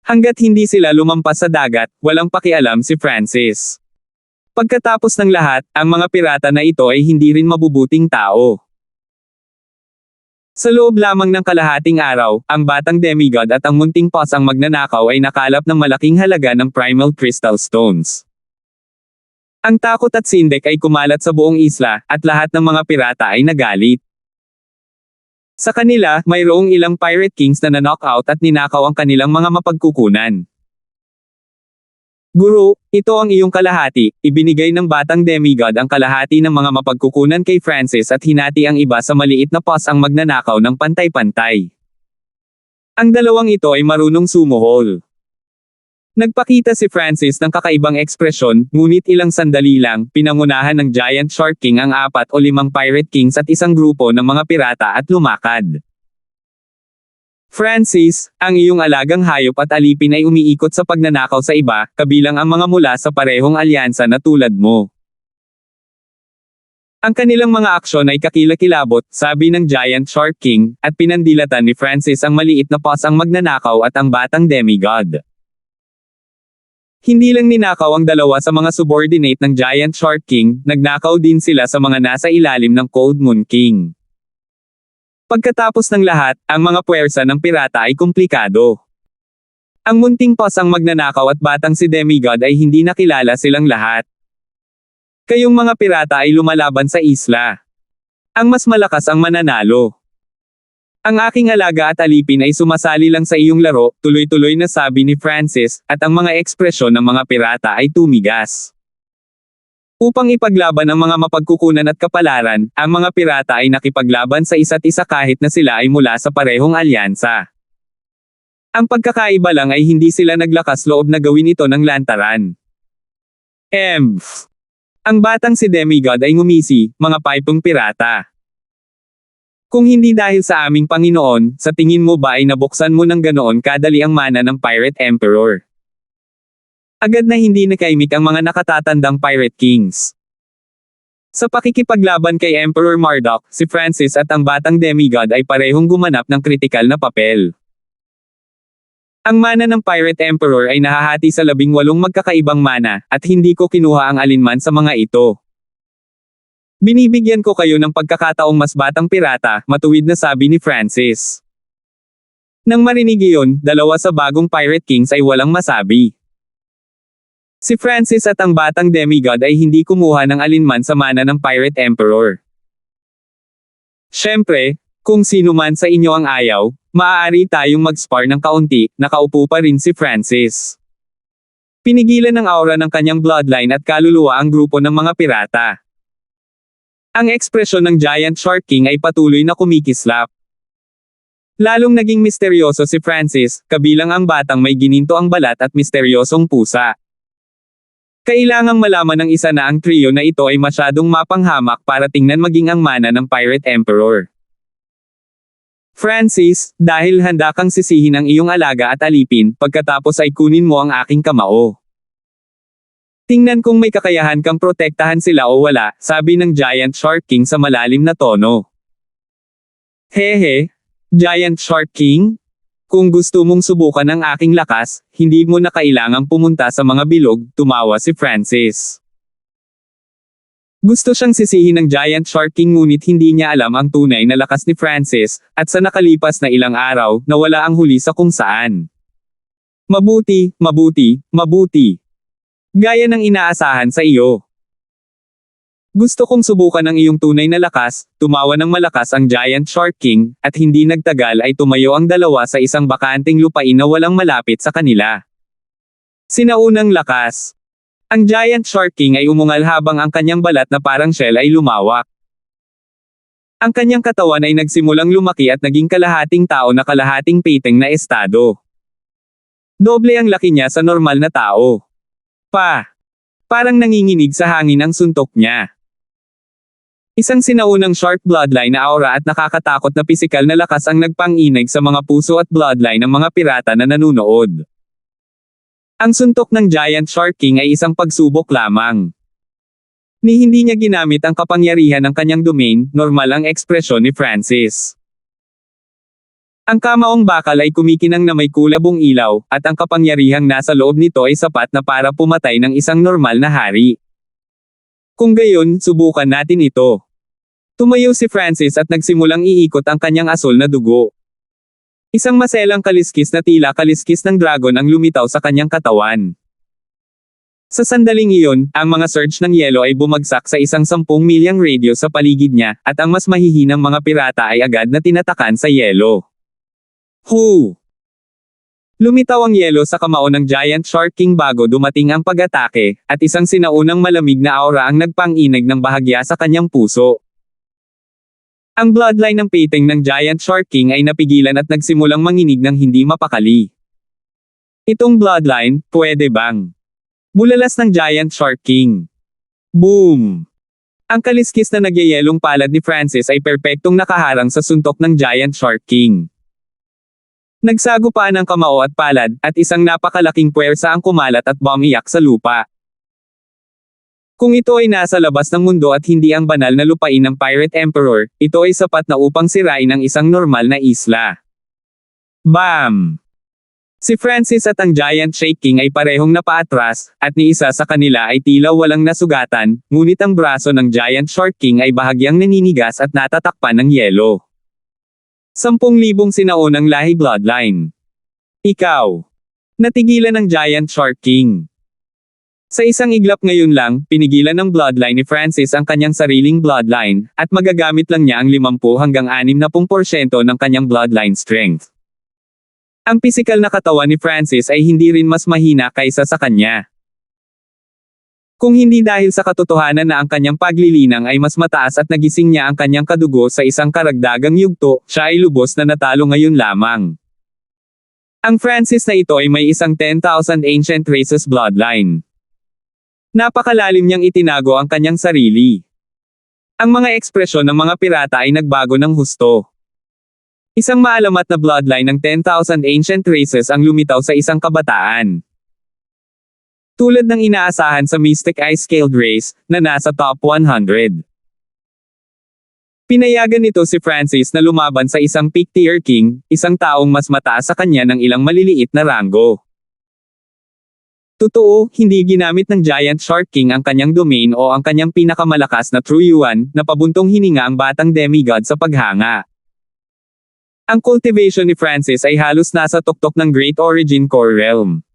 Hanggat hindi sila lumampas sa dagat, walang pakialam si Francis. Pagkatapos ng lahat, ang mga pirata na ito ay hindi rin mabubuting tao. Sa loob lamang ng kalahating araw, ang batang demigod at ang munting paws ang magnanakaw ay nakalap ng malaking halaga ng Primal Crystal Stones. Ang takot at sindek ay kumalat sa buong isla, at lahat ng mga pirata ay nagalit. Sa kanila, mayroong ilang Pirate Kings na na-knockout at ninakaw ang kanilang mga mapagkukunan. Guro, ito ang iyong kalahati. Ibinigay ng batang demigod ang kalahati ng mga mapagkukunan kay Francis at hinati ang iba sa maliit na paws ang magnanakaw ng pantay-pantay. Ang dalawang ito ay marunong sumuhol. Nagpakita si Francis ng kakaibang ekspresyon, ngunit ilang sandali lang, pinangunahan ng Giant Shark King ang 4 o 5 Pirate Kings at isang grupo ng mga pirata at lumakad. Francis, ang iyong alagang hayop at alipin ay umiikot sa pagnanakaw sa iba, kabilang ang mga mula sa parehong alyansa na tulad mo. Ang kanilang mga aksyon ay kakilakilabot, sabi ng Giant Shark King, at pinandilatan ni Francis ang maliit na paws ang magnanakaw at ang batang demigod. Hindi lang ninakaw ang dalawa sa mga subordinate ng Giant Shark King, nagnakaw din sila sa mga nasa ilalim ng Cold Moon King. Pagkatapos ng lahat, ang mga puwersa ng pirata ay komplikado. Ang munting paws ang magnanakaw at batang si demigod ay hindi nakilala silang lahat. Kayong mga pirata ay lumalaban sa isla. Ang mas malakas ang mananalo. Ang aking alaga at alipin ay sumasali lang sa iyong laro, tuloy-tuloy na sabi ni Francis, at ang mga ekspresyon ng mga pirata ay tumigas. Upang ipaglaban ang mga mapagkukunan at kapalaran, ang mga pirata ay nakipaglaban sa isa't isa kahit na sila ay mula sa parehong alyansa. Ang pagkakaiba lang ay hindi sila naglakas loob na gawin ito ng lantaran. Ang batang si demigod ay ngumisi, mga paipong pirata. Kung hindi dahil sa aming Panginoon, sa tingin mo ba ay nabuksan mo ng ganoon kadali ang mana ng Pirate Emperor? Agad na hindi nakaimik ang mga nakatatandang Pirate Kings. Sa pakikipaglaban kay Emperor Marduk, si Francis at ang batang demigod ay parehong gumanap ng kritikal na papel. Ang mana ng Pirate Emperor ay nahahati sa 18 magkakaibang mana, at hindi ko kinuha ang alinman sa mga ito. Binibigyan ko kayo ng pagkakataong mas batang pirata, matuwid na sabi ni Francis. Nang marinig iyon, dalawa sa bagong Pirate Kings ay walang masabi. Si Francis at ang batang demigod ay hindi kumuha ng alinman sa mana ng Pirate Emperor. Siyempre, kung sino man sa inyo ang ayaw, maaari tayong mag-spar ng kaunti, nakaupo pa rin si Francis. Pinigilan ng aura ng kanyang bloodline at kaluluwa ang grupo ng mga pirata. Ang ekspresyon ng Giant Shark King ay patuloy na kumikislap. Lalong naging misteryoso si Francis, kabilang ang batang may gininto ang balat at misteryosong pusa. Kailangang malaman ng isa na ang trio na ito ay masyadong mapanghamak para tingnan maging ang mana ng Pirate Emperor. Francis, dahil handa kang sisihin ang iyong alaga at alipin, pagkatapos ay kunin mo ang aking kamao. Tingnan kung may kakayahan kang protektahan sila o wala, sabi ng Giant Shark King sa malalim na tono. Hehe, Giant Shark King? Kung gusto mong subukan ang aking lakas, hindi mo na kailangang pumunta sa mga bilog, tumawa si Francis. Gusto siyang sisihin ng Giant Shark King ngunit hindi niya alam ang tunay na lakas ni Francis, at sa nakalipas na ilang araw, nawala ang huli sa kung saan. Mabuti, mabuti, mabuti. Gaya ng inaasahan sa iyo. Gusto kong subukan ang iyong tunay na lakas, tumawa ng malakas ang Giant Shark King, at hindi nagtagal ay tumayo ang dalawa sa isang bakanting lupain na walang malapit sa kanila. Sinaunang lakas. Ang Giant Shark King ay umungal habang ang kanyang balat na parang shell ay lumawak. Ang kanyang katawan ay nagsimulang lumaki at naging kalahating tao na kalahating piteng na estado. Doble ang laki niya sa normal na tao. Parang nanginginig sa hangin ang suntok niya. Isang sinaunang shark bloodline na aura at nakakatakot na pisikal na lakas ang nagpanginig sa mga puso at bloodline ng mga pirata na nanunood. Ang suntok ng Giant Shark King ay isang pagsubok lamang. Hindi niya ginamit ang kapangyarihan ng kanyang domain, normal ang ekspresyon ni Francis. Ang kamaong bakal ay kumikinang na may kulabong ilaw, at ang kapangyarihang nasa loob nito ay sapat na para pumatay ng isang normal na hari. Kung gayon, subukan natin ito. Tumayo si Francis at nagsimulang iikot ang kanyang asul na dugo. Isang maselang kaliskis na tila kaliskis ng dragon ang lumitaw sa kanyang katawan. Sa sandaling iyon, ang mga surge ng yelo ay bumagsak sa isang 10 milyang radius sa paligid niya, at ang mas mahihinang mga pirata ay agad na tinatakan sa yelo. Hu! Lumitaw ang yelo sa kamao ng Giant Shark King bago dumating ang pag-atake, at isang sinaunang malamig na aura ang nagpang-inig ng bahagya sa kanyang puso. Ang bloodline ng peteng ng Giant Shark King ay napigilan at nagsimulang manginig ng hindi mapakali. Itong bloodline, pwede bang? Bulalas ng Giant Shark King. Boom! Ang kaliskis na nagyayelong palad ni Francis ay perpektong nakaharang sa suntok ng Giant Shark King. Nagsagupaan ang kamao at palad, at isang napakalaking puwersa ang kumalat at bumiyak sa lupa. Kung ito ay nasa labas ng mundo at hindi ang banal na lupain ng Pirate Emperor, ito ay sapat na upang sirain ang isang normal na isla. Bam! Si Francis at ang Giant Shark King ay parehong napaatras, at ni isa sa kanila ay tila walang nasugatan, ngunit ang braso ng Giant Shark King ay bahagyang naninigas at natatakpan ng yelo. 10,000 sinaunang lahi bloodline. Ikaw. Natigilan ng Giant Shark King. Sa isang iglap ngayon lang, pinigilan ng bloodline ni Francis ang kanyang sariling bloodline, at magagamit lang niya ang 50 hanggang 60% ng kanyang bloodline strength. Ang pisikal na katawan ni Francis ay hindi rin mas mahina kaysa sa kanya. Kung hindi dahil sa katotohanan na ang kanyang paglilinang ay mas mataas at nagising niya ang kanyang kadugo sa isang karagdagang yugto, siya ay lubos na natalo ngayon lamang. Ang Francis na ito ay may isang 10,000 ancient races bloodline. Napakalalim niyang itinago ang kanyang sarili. Ang mga ekspresyon ng mga pirata ay nagbago ng husto. Isang maalamat na bloodline ng 10,000 ancient races ang lumitaw sa isang kabataan. Tulad ng inaasahan sa Mystic Ice-Scaled Race, na nasa top 100. Pinayagan nito si Francis na lumaban sa isang Peak Tier King, isang taong mas mataas sa kanya ng ilang maliliit na ranggo. Totoo, hindi ginamit ng Giant Shark King ang kanyang domain o ang kanyang pinakamalakas na True Yuan, na pabuntong hininga ang batang demigod sa paghanga. Ang cultivation ni Francis ay halos nasa tuktok ng Great Origin Core Realm.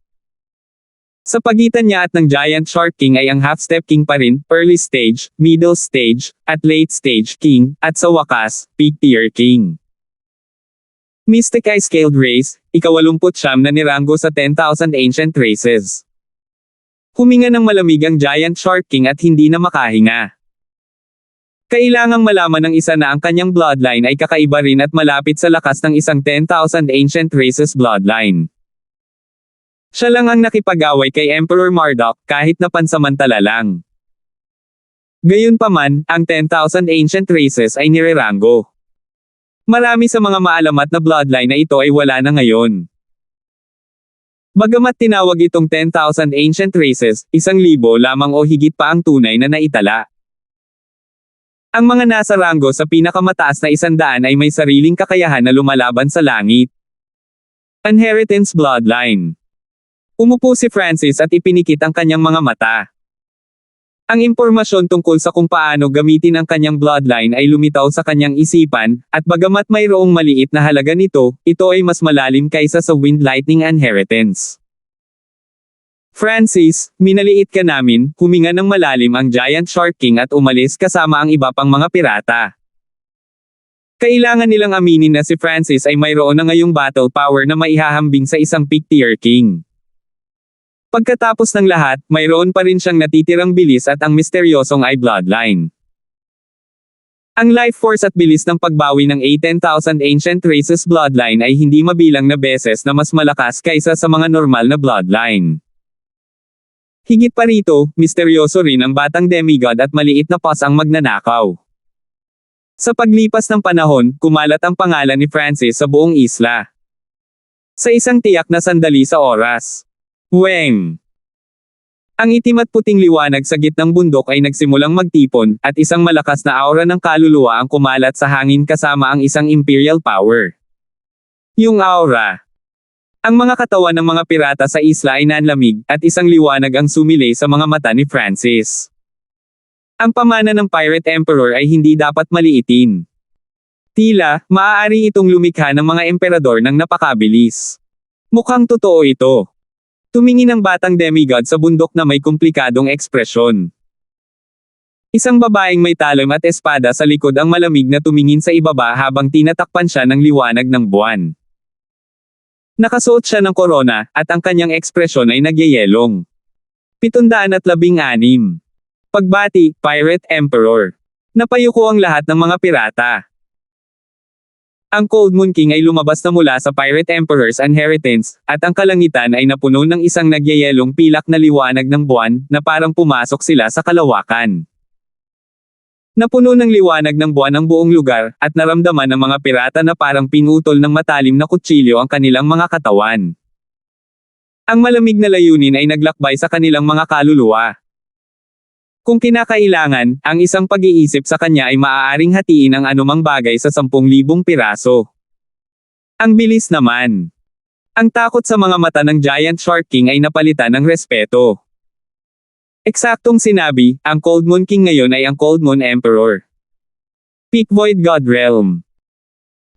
Sa pagitan niya at ng Giant Shark King ay ang Half-Step King pa rin, Early Stage, Middle Stage, at Late Stage King, at sa wakas, Peak Tier King. Mystic Ice-Scaled Race, ika-89 na niranggo sa 10,000 ancient races. Huminga ng malamig ang Giant Shark King at hindi na makahinga. Kailangang malaman ng isa na ang kanyang bloodline ay kakaiba rin at malapit sa lakas ng isang 10,000 ancient races bloodline. Siya lang ang nakipag-away kay Emperor Marduk, kahit na pansamantala lang. Gayunpaman, ang 10,000 ancient races ay nireranggo. Marami sa mga maalamat na bloodline na ito ay wala na ngayon. Bagamat tinawag itong 10,000 ancient races, 1,000 lamang o higit pa ang tunay na naitala. Ang mga nasa ranggo sa pinakamataas na 100 ay may sariling kakayahan na lumalaban sa langit. Inheritance Bloodline. Umupo si Francis at ipinikit ang kanyang mga mata. Ang impormasyon tungkol sa kung paano gamitin ang kanyang bloodline ay lumitaw sa kanyang isipan, at bagamat mayroong maliit na halaga nito, ito ay mas malalim kaysa sa Wind Lightning Inheritance. Francis, minaliit ka namin, huminga ng malalim ang Giant Shark King at umalis kasama ang iba pang mga pirata. Kailangan nilang aminin na si Francis ay mayroon na ngayong battle power na maihahambing sa isang Peak Tier King. Pagkatapos ng lahat, mayroon pa rin siyang natitirang bilis at ang misteryosong eye bloodline. Ang life force at bilis ng pagbawi ng 10,000 ancient races bloodline ay hindi mabilang na beses na mas malakas kaysa sa mga normal na bloodline. Higit pa rito, misteryoso rin ang batang demigod at maliit na boss ang magnanakaw. Sa paglipas ng panahon, kumalat ang pangalan ni Francis sa buong isla. Sa isang tiyak na sandali sa oras. Weng! Ang itim at puting liwanag sa gitnang bundok ay nagsimulang magtipon, at isang malakas na aura ng kaluluwa ang kumalat sa hangin kasama ang isang imperial power. Yung aura. Ang mga katawan ng mga pirata sa isla ay nanlamig, at isang liwanag ang sumilay sa mga mata ni Francis. Ang pamana ng Pirate Emperor ay hindi dapat maliitin. Tila, maaari itong lumikha ng mga emperador ng napakabilis. Mukhang totoo ito. Tumingin ang batang demigod sa bundok na may komplikadong ekspresyon. Isang babaeng may talon at espada sa likod ang malamig na tumingin sa ibaba habang tinatakpan siya ng liwanag ng buwan. Nakasuot siya ng korona, at ang kanyang ekspresyon ay nagyayelong. 716. Pagbati, Pirate Emperor. Napayuko ang lahat ng mga pirata. Ang Cold Moon King ay lumabas na mula sa Pirate Emperor's inheritance, at ang kalangitan ay napuno ng isang nagyayelong pilak na liwanag ng buwan, na parang pumasok sila sa kalawakan. Napuno ng liwanag ng buwan ang buong lugar, at naramdaman ng mga pirata na parang pinutol ng matalim na kutsilyo ang kanilang mga katawan. Ang malamig na layunin ay naglakbay sa kanilang mga kaluluwa. Kung kinakailangan, ang isang pag-iisip sa kanya ay maaaring hatiin ang anumang bagay sa 10,000 piraso. Ang bilis naman. Ang takot sa mga mata ng Giant Shark King ay napalitan ng respeto. Eksaktong sinabi, ang Cold Moon King ngayon ay ang Cold Moon Emperor. Peak Void God Realm.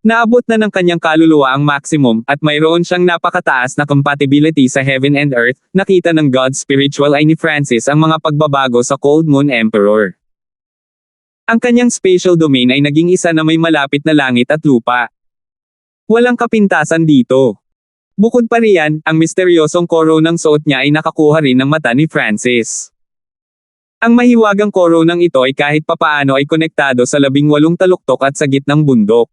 Naabot na ng kanyang kaluluwa ang maximum, at mayroon siyang napakataas na compatibility sa Heaven and Earth. Nakita ng God Spiritual Eye ni Francis ang mga pagbabago sa Cold Moon Emperor. Ang kanyang spatial domain ay naging isa na may malapit na langit at lupa. Walang kapintasan dito. Bukod pa riyan, ang misteryosong koronang suot niya ay nakakuha rin ng mata ni Francis. Ang mahiwagang koronang ito ay kahit papaano ay konektado sa 18 taluktok at sagit ng bundok.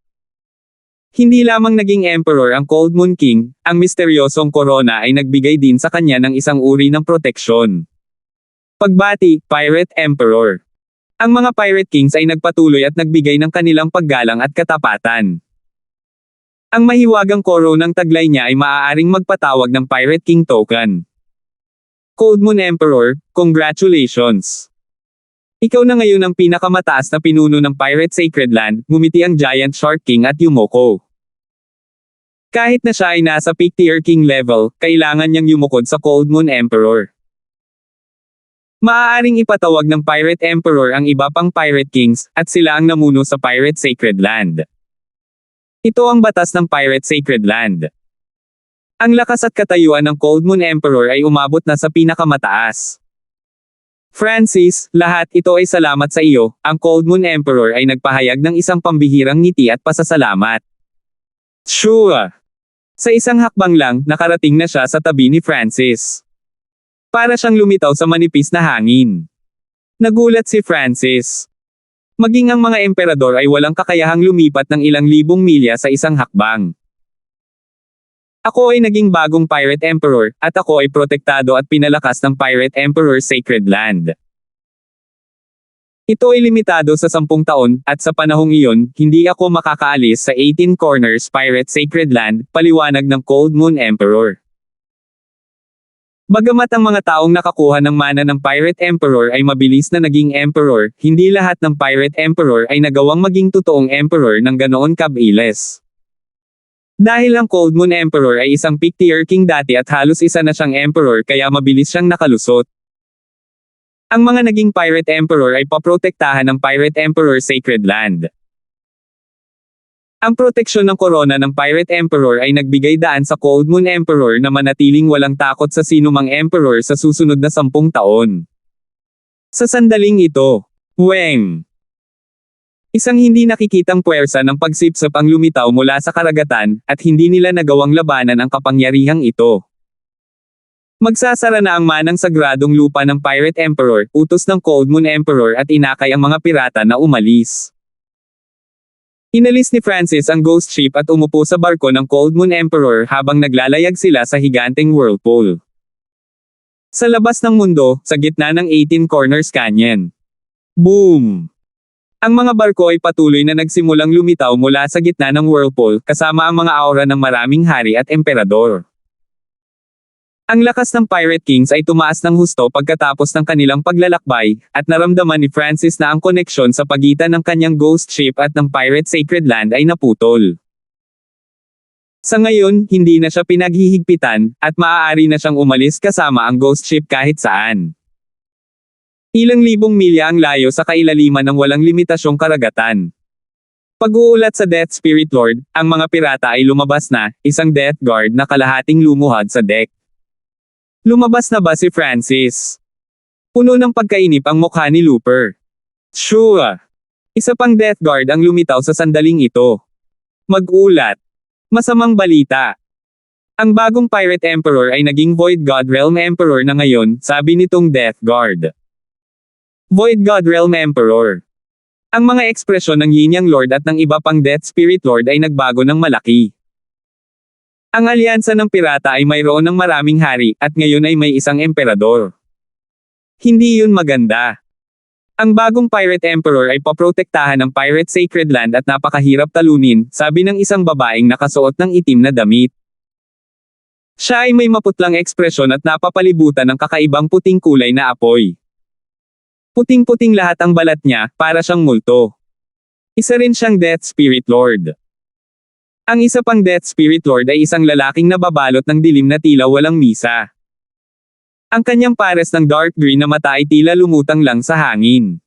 Hindi lamang naging emperor ang Cold Moon King, ang misteryosong korona ay nagbigay din sa kanya ng isang uri ng proteksyon. Pagbati, Pirate Emperor. Ang mga Pirate Kings ay nagpatuloy at nagbigay ng kanilang paggalang at katapatan. Ang mahiwagang koronang taglay niya ay maaaring magpatawag ng Pirate King token. Cold Moon Emperor, congratulations! Ikaw na ngayon ang pinakamataas na pinuno ng Pirate Sacred Land, ngumiti ang Giant Shark King at yumoko. Kahit na siya ay nasa peak tier king level, kailangan niyang yumukod sa Cold Moon Emperor. Maaaring ipatawag ng Pirate Emperor ang iba pang Pirate Kings, at sila ang namuno sa Pirate Sacred Land. Ito ang batas ng Pirate Sacred Land. Ang lakas at katayuan ng Cold Moon Emperor ay umabot na sa pinakamataas. Francis, lahat ito ay salamat sa iyo. Ang Cold Moon Emperor ay nagpahayag ng isang pambihirang ngiti at pasasalamat. Sure! Sa isang hakbang lang, nakarating na siya sa tabi ni Francis. Para siyang lumitaw sa manipis na hangin. Nagulat si Francis. Maging ang mga emperador ay walang kakayahang lumipat ng ilang libong milya sa isang hakbang. Ako ay naging bagong Pirate Emperor, at ako ay protektado at pinalakas ng Pirate Emperor Sacred Land. Ito ay limitado sa 10 taon, at sa panahong iyon, hindi ako makakaalis sa 18 Corners Pirate Sacred Land, paliwanag ng Cold Moon Emperor. Bagamat ang mga taong nakakuha ng mana ng Pirate Emperor ay mabilis na naging Emperor, hindi lahat ng Pirate Emperor ay nagawang maging totoong Emperor ng ganoon kabilis. Dahil ang Cold Moon Emperor ay isang peak tier king dati at halos isa na siyang emperor kaya mabilis siyang nakalusot. Ang mga naging Pirate Emperor ay paprotektahan ng Pirate Emperor Sacred Land. Ang proteksyon ng korona ng Pirate Emperor ay nagbigay daan sa Cold Moon Emperor na manatiling walang takot sa sinumang emperor sa susunod na 10 taon. Sa sandaling ito, Weng! Isang hindi nakikitang puwersa ng pagsipsop ang lumitaw mula sa karagatan, at hindi nila nagawang labanan ang kapangyarihang ito. Magsasara na ang manang sagradong lupa ng Pirate Emperor, utos ng Cold Moon Emperor at inakay ang mga pirata na umalis. Inalis ni Francis ang ghost ship at umupo sa barko ng Cold Moon Emperor habang naglalayag sila sa higanteng whirlpool. Sa labas ng mundo, sa gitna ng 18 Corners Canyon. Boom! Ang mga barko ay patuloy na nagsimulang lumitaw mula sa gitna ng whirlpool, kasama ang mga aura ng maraming hari at emperador. Ang lakas ng Pirate Kings ay tumaas ng husto pagkatapos ng kanilang paglalakbay, at naramdaman ni Francis na ang koneksyon sa pagitan ng kanyang ghost ship at ng Pirate Sacred Land ay naputol. Sa ngayon, hindi na siya pinaghihigpitan, at maaari na siyang umalis kasama ang ghost ship kahit saan. Ilang libong milya ang layo sa kailaliman ng walang limitasyong karagatan. Pag-uulat sa Death Spirit Lord, ang mga pirata ay lumabas na, isang Death Guard na kalahating lumuhad sa deck. Lumabas na ba si Francis? Puno ng pagkainip ang mukha ni Looper. Sure. Isa pang Death Guard ang lumitaw sa sandaling ito. Mag-ulat. Masamang balita. Ang bagong Pirate Emperor ay naging Void God Realm Emperor na ngayon, sabi nitong Death Guard. Void God Realm Emperor. Ang mga ekspresyon ng Yin Yang Lord at ng iba pang Death Spirit Lord ay nagbago ng malaki. Ang alyansa ng pirata ay mayroon ng maraming hari, at ngayon ay may isang emperador. Hindi yun maganda. Ang bagong Pirate Emperor ay paprotektahan ng Pirate Sacred Land at napakahirap talunin, sabi ng isang babaeng nakasuot ng itim na damit. Siya ay may maputlang ekspresyon at napapalibutan ng kakaibang puting kulay na apoy. Puting-puting lahat ang balat niya, para siyang multo. Isa rin siyang Death Spirit Lord. Ang isa pang Death Spirit Lord ay isang lalaking nababalot ng dilim na tila walang misa. Ang kanyang pares ng dark green na mata ay tila lumutang lang sa hangin.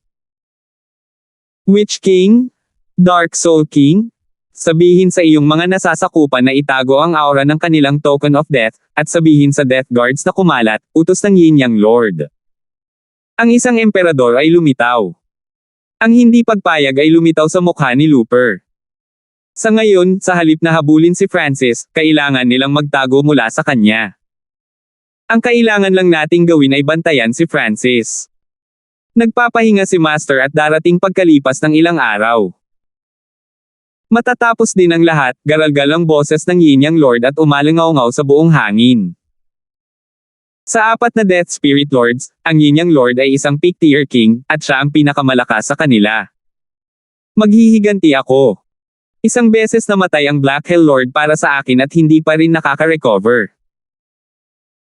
Witch King? Dark Soul King? Sabihin sa iyong mga nasasakupan na itago ang aura ng kanilang token of death, at sabihin sa Death Guards na kumalat, utos ng Yin Yang Lord. Ang isang emperador ay lumitaw. Ang hindi pagpayag ay lumitaw sa mukha ni Looper. Sa ngayon, sa halip na habulin si Francis, kailangan nilang magtago mula sa kanya. Ang kailangan lang nating gawin ay bantayan si Francis. Nagpapahinga si Master at darating pagkalipas ng ilang araw. Matatapos din ang lahat, garalgal ang boses ng Yin Yang Lord at umalingaw-ngaw sa buong hangin. Sa apat na Death Spirit Lords, ang Yin Yang Lord ay isang peak tier king, at siya ang pinakamalakas sa kanila. Maghihiganti ako. Isang beses namatay ang Black Hell Lord para sa akin at hindi pa rin nakaka-recover.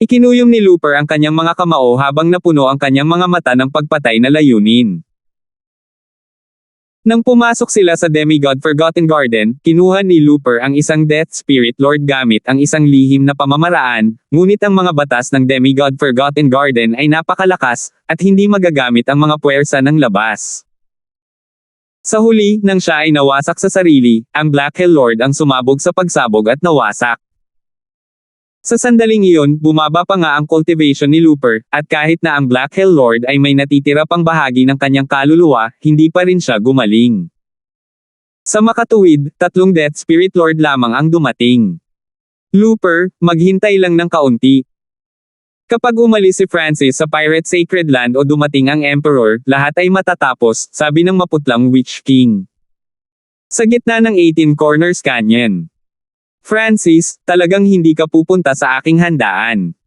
Ikinuyom ni Looper ang kanyang mga kamao habang napuno ang kanyang mga mata ng pagpatay na layunin. Nang pumasok sila sa Demigod Forgotten Garden, kinuha ni Looper ang isang Death Spirit Lord gamit ang isang lihim na pamamaraan, ngunit ang mga batas ng Demigod Forgotten Garden ay napakalakas, at hindi magagamit ang mga puwersa ng labas. Sa huli, nang siya ay nawasak sa sarili, ang Black Hell Lord ang sumabog sa pagsabog at nawasak. Sa sandaling iyon, bumaba pa nga ang cultivation ni Looper, at kahit na ang Black Hell Lord ay may natitira pang bahagi ng kanyang kaluluwa, hindi pa rin siya gumaling. Sa makatuwid, 3 Death Spirit Lord lamang ang dumating. Looper, maghintay lang ng kaunti. Kapag umalis si Francis sa Pirate Sacred Land o dumating ang Emperor, lahat ay matatapos, sabi ng maputlang Witch King. Sa gitna ng 18 Corners Canyon. Francis, talagang hindi ka pupunta sa aking handaan.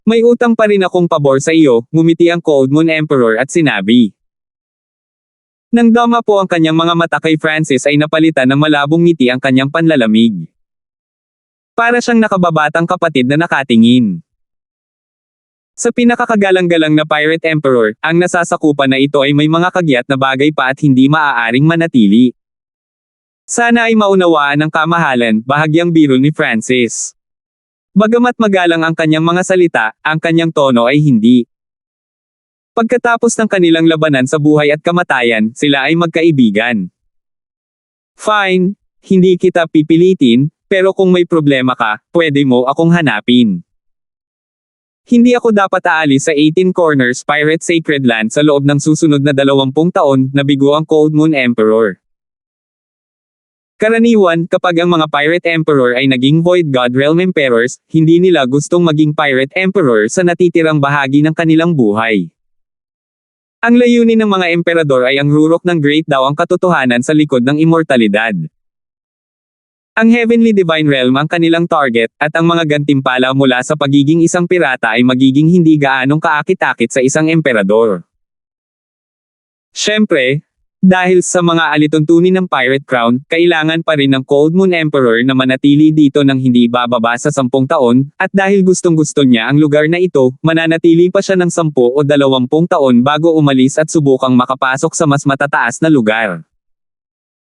May utang pa rin akong pabor sa iyo, ngumiti ang Cold Moon Emperor at sinabi. Nang dama po ang kanyang mga mata kay Francis ay napalitan ng malabong ngiti ang kanyang panlalamig. Para siyang nakababatang kapatid na nakatingin. Sa pinakakagalang-galang na Pirate Emperor, ang nasasakupan na ito ay may mga kagyat na bagay pa at hindi maaaring manatili. Sana ay maunawaan ng kamahalan, bahagyang biro ni Francis. Bagamat magalang ang kanyang mga salita, ang kanyang tono ay hindi. Pagkatapos ng kanilang labanan sa buhay at kamatayan, sila ay magkaibigan. Fine, hindi kita pipilitin, pero kung may problema ka, pwede mo akong hanapin. Hindi ako dapat aalis sa 18 Corners Pirate Sacred Land sa loob ng susunod na 20 taon, nabigo ang Cold Moon Emperor. Karaniwan, kapag ang mga Pirate Emperor ay naging Void God Realm Emperors, hindi nila gustong maging Pirate Emperor sa natitirang bahagi ng kanilang buhay. Ang layunin ng mga emperador ay ang rurok ng Great daw ang katotohanan sa likod ng immortalidad. Ang Heavenly Divine Realm ang kanilang target, at ang mga gantimpala mula sa pagiging isang pirata ay magiging hindi gaanong kaakit-akit sa isang emperador. Siyempre, dahil sa mga alituntunin ng Pirate Crown, kailangan pa rin ng Cold Moon Emperor na manatili dito ng hindi bababa sa 10 taon, at dahil gustong-gusto niya ang lugar na ito, mananatili pa siya ng 10 o 20 taon bago umalis at subukang makapasok sa mas matataas na lugar.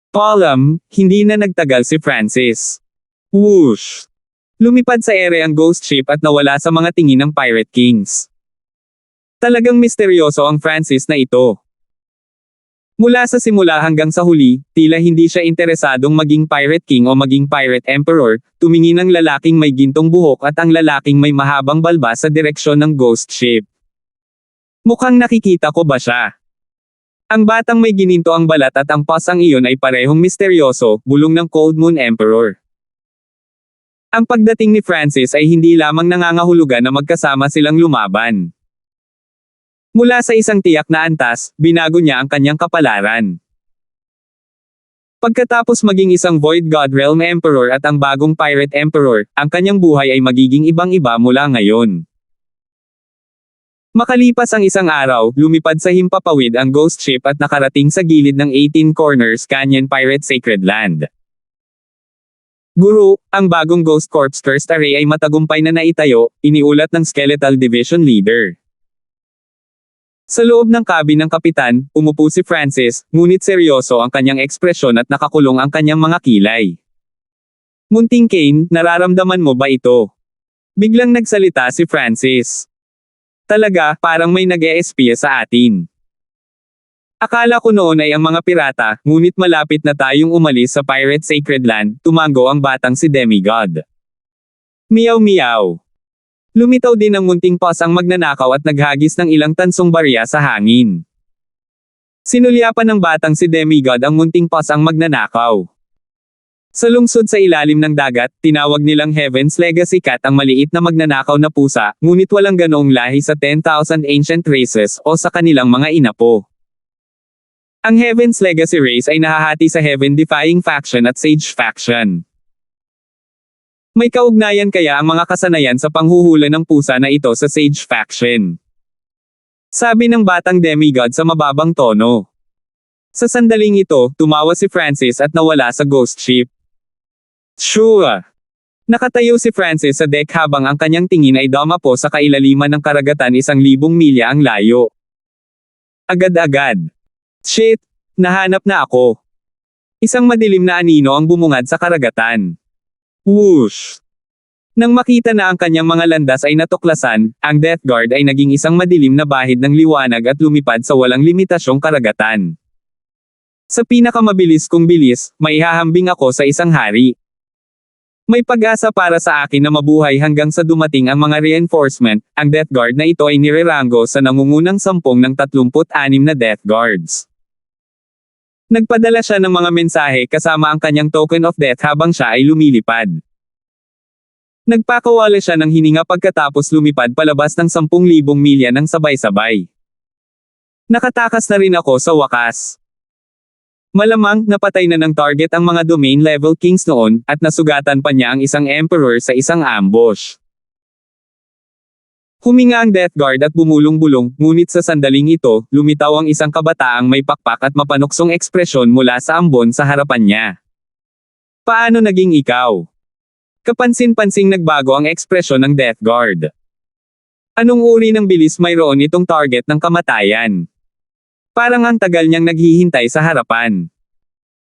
Palam, hindi na nagtagal si Francis. Whoosh! Lumipad sa ere ang ghost ship at nawala sa mga tingin ng Pirate Kings. Talagang misteryoso ang Francis na ito. Mula sa simula hanggang sa huli, tila hindi siya interesadong maging Pirate King o maging Pirate Emperor, tumingin ang lalaking may gintong buhok at ang lalaking may mahabang balbas sa direksyon ng ghost ship. Mukhang nakikita ko ba siya? Ang batang may gininto ang balat at ang pasang iyon ay parehong misteryoso, bulong ng Cold Moon Emperor. Ang pagdating ni Francis ay hindi lamang nangangahulugan na magkasama silang lumaban. Mula sa isang tiyak na antas, binago niya ang kanyang kapalaran. Pagkatapos maging isang Void God Realm Emperor at ang bagong Pirate Emperor, ang kanyang buhay ay magiging ibang-iba mula ngayon. Makalipas ang isang araw, lumipad sa himpapawid ang ghost ship at nakarating sa gilid ng 18 Corners Canyon Pirate Sacred Land. Guru, ang bagong Ghost Corps Cursed Array ay matagumpay na naitayo, iniulat ng Skeletal Division Leader. Sa loob ng cabin ng kapitan, umupo si Francis, ngunit seryoso ang kanyang ekspresyon at nakakulong ang kanyang mga kilay. Munting Kane, nararamdaman mo ba ito? Biglang nagsalita si Francis. Talaga, parang may nag-e-espiya sa atin. Akala ko noon ay ang mga pirata, ngunit malapit na tayong umalis sa Pirate Sacred Land, tumango ang batang si Demigod. Meow meow. Lumitaw din ang munting paws ang magnanakaw at naghagis ng ilang tansong barya sa hangin. Sinulyapan ng batang si Demigod ang munting paws ang magnanakaw. Sa lungsod sa ilalim ng dagat, tinawag nilang Heaven's Legacy Cat ang maliit na magnanakaw na pusa, ngunit walang ganoong lahi sa 10,000 ancient races o sa kanilang mga inapo. Ang Heaven's Legacy race ay nahahati sa Heaven-defying faction at Sage faction. May kaugnayan kaya ang mga kasanayan sa panghuhula ng pusa na ito sa Sage faction. Sabi ng batang demigod sa mababang tono. Sa sandaling ito, tumawa si Francis at nawala sa ghost ship. Sure. Nakatayo si Francis sa deck habang ang kanyang tingin ay dumapo sa kailaliman ng karagatan 1,000 milya ang layo. Agad-agad. Shit! Nahanap na ako. Isang madilim na anino ang bumungad sa karagatan. Whoosh! Nang makita na ang kanyang mga landas ay natuklasan, ang Death Guard ay naging isang madilim na bahid ng liwanag at lumipad sa walang limitasyong karagatan. Sa pinakamabilis kong bilis, maihahambing ako sa isang hari. May pag-asa para sa akin na mabuhay hanggang sa dumating ang mga reinforcement, ang Death Guard na ito ay nireranggo sa nangungunang 10 ng 36 na Death Guards. Nagpadala siya ng mga mensahe kasama ang kanyang token of death habang siya ay lumilipad. Nagpakawala siya ng hininga pagkatapos lumipad palabas ng 10,000 milya ng sabay-sabay. Nakatakas na rin ako sa wakas. Malamang, napatay na ng target ang mga domain level kings noon, at nasugatan pa niya ang isang emperor sa isang ambush. Huminga ang Death Guard at bumulong-bulong, ngunit sa sandaling ito, lumitaw ang isang kabataang may pakpak at mapanuksong ekspresyon mula sa ambon sa harapan niya. Paano naging ikaw? Kapansin-pansing nagbago ang ekspresyon ng Death Guard. Anong uri ng bilis mayroon itong target ng kamatayan? Parang ang tagal niyang naghihintay sa harapan.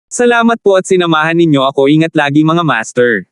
Salamat po at sinamahan ninyo ako, ingat lagi mga master.